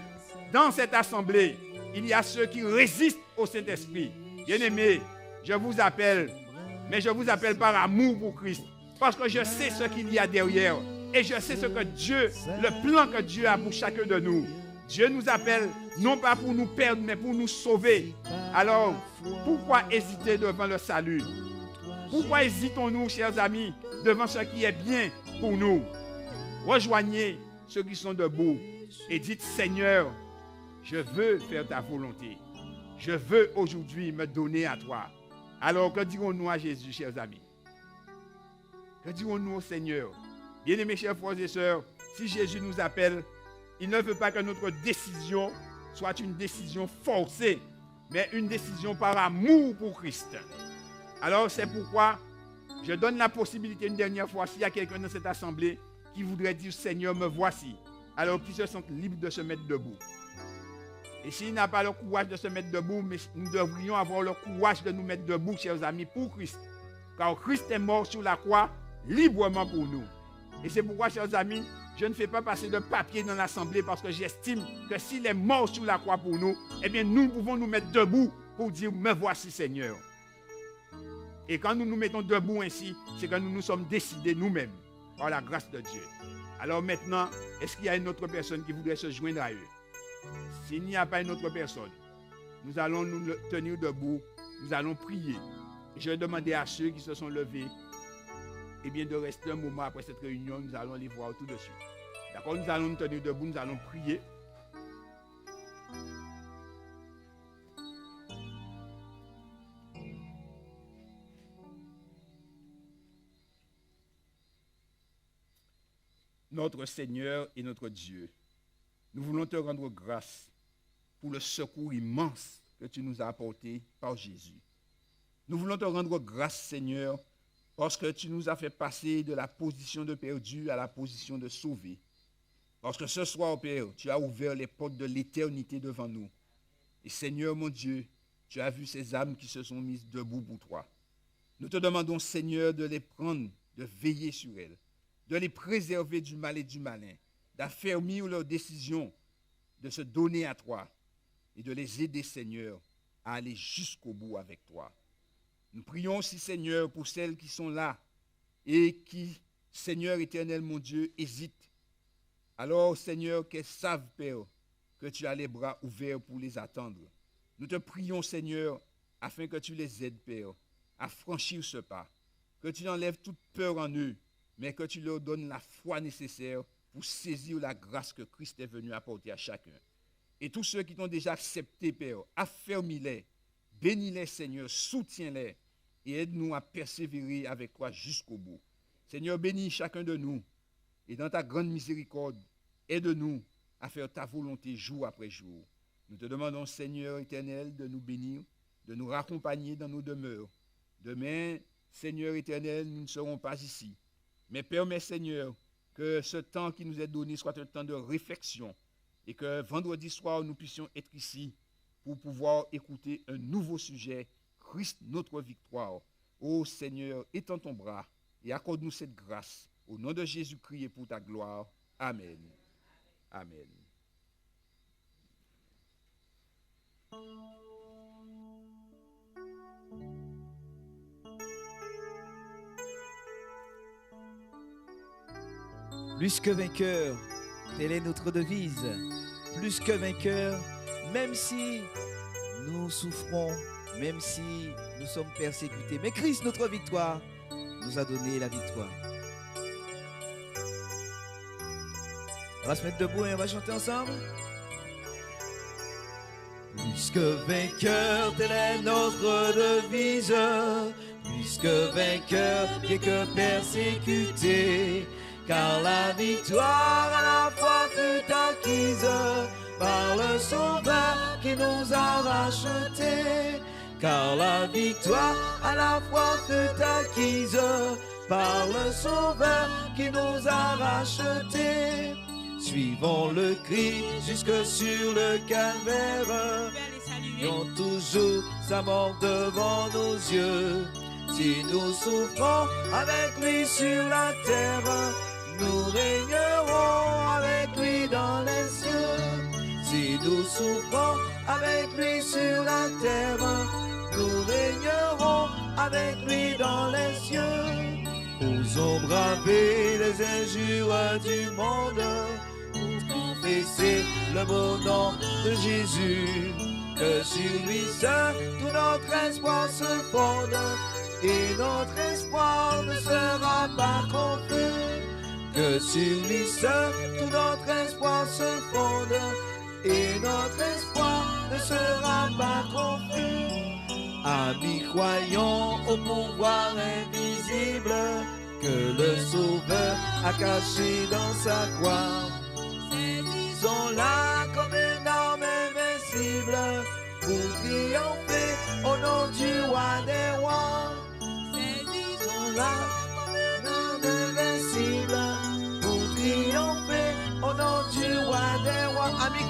Dans cette assemblée, il y a ceux qui résistent au Saint-Esprit. Bien-aimés, je vous appelle, mais je vous appelle par amour pour Christ, parce que je sais ce qu'il y a derrière, et je sais ce que Dieu, le plan que Dieu a pour chacun de nous. Dieu nous appelle, non pas pour nous perdre, mais pour nous sauver. Alors, pourquoi hésiter devant le salut? Pourquoi hésitons-nous, chers amis, devant ce qui est bien pour nous? Rejoignez ceux qui sont debout et dites, Seigneur, je veux faire ta volonté. Je veux aujourd'hui me donner à toi. Alors, que dirons-nous à Jésus, chers amis? Que dirons-nous au Seigneur? Bien-aimés, chers frères et sœurs, si Jésus nous appelle, il ne veut pas que notre décision soit une décision forcée, mais une décision par amour pour Christ. Alors, c'est pourquoi je donne la possibilité une dernière fois, s'il y a quelqu'un dans cette assemblée qui voudrait dire, Seigneur, me voici, alors qu'il se sente libre de se mettre debout. Et s'il n'a pas le courage de se mettre debout, mais nous devrions avoir le courage de nous mettre debout, chers amis, pour Christ. Car Christ est mort sur la croix librement pour nous. Et c'est pourquoi, chers amis, je ne fais pas passer de papier dans l'assemblée parce que j'estime que s'il est mort sur la croix pour nous, eh bien nous pouvons nous mettre debout pour dire, me voici Seigneur. Et quand nous nous mettons debout ainsi, c'est que nous nous sommes décidés nous-mêmes par la grâce de Dieu. Alors maintenant, est-ce qu'il y a une autre personne qui voudrait se joindre à eux? S'il n'y a pas une autre personne, nous allons nous tenir debout, nous allons prier. Et je vais demander à ceux qui se sont levés, eh bien de rester un moment après cette réunion, nous allons les voir tout de suite. D'accord, nous allons nous tenir debout, nous allons prier. Notre Seigneur et notre Dieu, nous voulons te rendre grâce pour le secours immense que tu nous as apporté par Jésus. Nous voulons te rendre grâce, Seigneur, parce que tu nous as fait passer de la position de perdu à la position de sauvé. Parce que ce soir, Père, tu as ouvert les portes de l'éternité devant nous. Et Seigneur, mon Dieu, tu as vu ces âmes qui se sont mises debout pour toi. Nous te demandons, Seigneur, de les prendre, de veiller sur elles, de les préserver du mal et du malin, d'affermir leur décision, de se donner à toi et de les aider, Seigneur, à aller jusqu'au bout avec toi. Nous prions aussi, Seigneur, pour celles qui sont là et qui, Seigneur éternel, mon Dieu, hésitent. Alors, Seigneur, qu'elles savent, Père, que tu as les bras ouverts pour les attendre. Nous te prions, Seigneur, afin que tu les aides, Père, à franchir ce pas, que tu enlèves toute peur en eux, mais que tu leur donnes la foi nécessaire pour saisir la grâce que Christ est venu apporter à chacun. Et tous ceux qui t'ont déjà accepté, Père, affermis-les, bénis-les, Seigneur, soutiens-les et aide-nous à persévérer avec toi jusqu'au bout. Seigneur, bénis chacun de nous et dans ta grande miséricorde, aide-nous à faire ta volonté jour après jour. Nous te demandons, Seigneur éternel, de nous bénir, de nous raccompagner dans nos demeures. Demain, Seigneur éternel, nous ne serons pas ici. Mais permets, Seigneur, que ce temps qui nous est donné soit un temps de réflexion et que vendredi soir, nous puissions être ici pour pouvoir écouter un nouveau sujet, Christ, notre victoire. Ô Seigneur, étends ton bras et accorde-nous cette grâce. Au nom de Jésus-Christ et pour ta gloire. Amen. Amen. Plus que vainqueur, telle est notre devise. Plus que vainqueur, même si nous souffrons, même si nous sommes persécutés. Mais Christ, notre victoire, nous a donné la victoire. On va se mettre debout et on va chanter ensemble. Plus que vainqueur, telle est notre devise. Plus que vainqueur, bien que persécuté. Car la victoire à la fois fut acquise par le Sauveur qui nous a rachetés. Car la victoire à la fois fut acquise par le Sauveur qui nous a rachetés. Suivons le Christ jusque sur le calvaire. Ayons toujours sa mort devant nos yeux. Si nous souffrons avec lui sur la terre, nous régnerons avec lui dans les cieux. Si nous souffrons avec lui sur la terre, nous régnerons avec lui dans les cieux. Osons braver les injures du monde, confesser le beau nom de Jésus, que sur lui seul tout notre espoir se fonde, et notre espoir ne sera pas confus. Que sur lui seul tout notre espoir se fonde, et notre espoir ne sera pas confus. Amis, croyons au pouvoir invisible que le Sauveur a caché dans sa croix. Saisissons-la comme une arme invincible pour triompher au nom du roi des rois. Saisissons-la comme une arme invincible pour triompher au nom du roi des rois. Amis,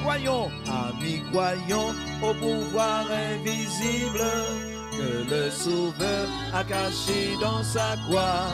croyons au pouvoir invisible que le Sauveur a caché dans sa croix.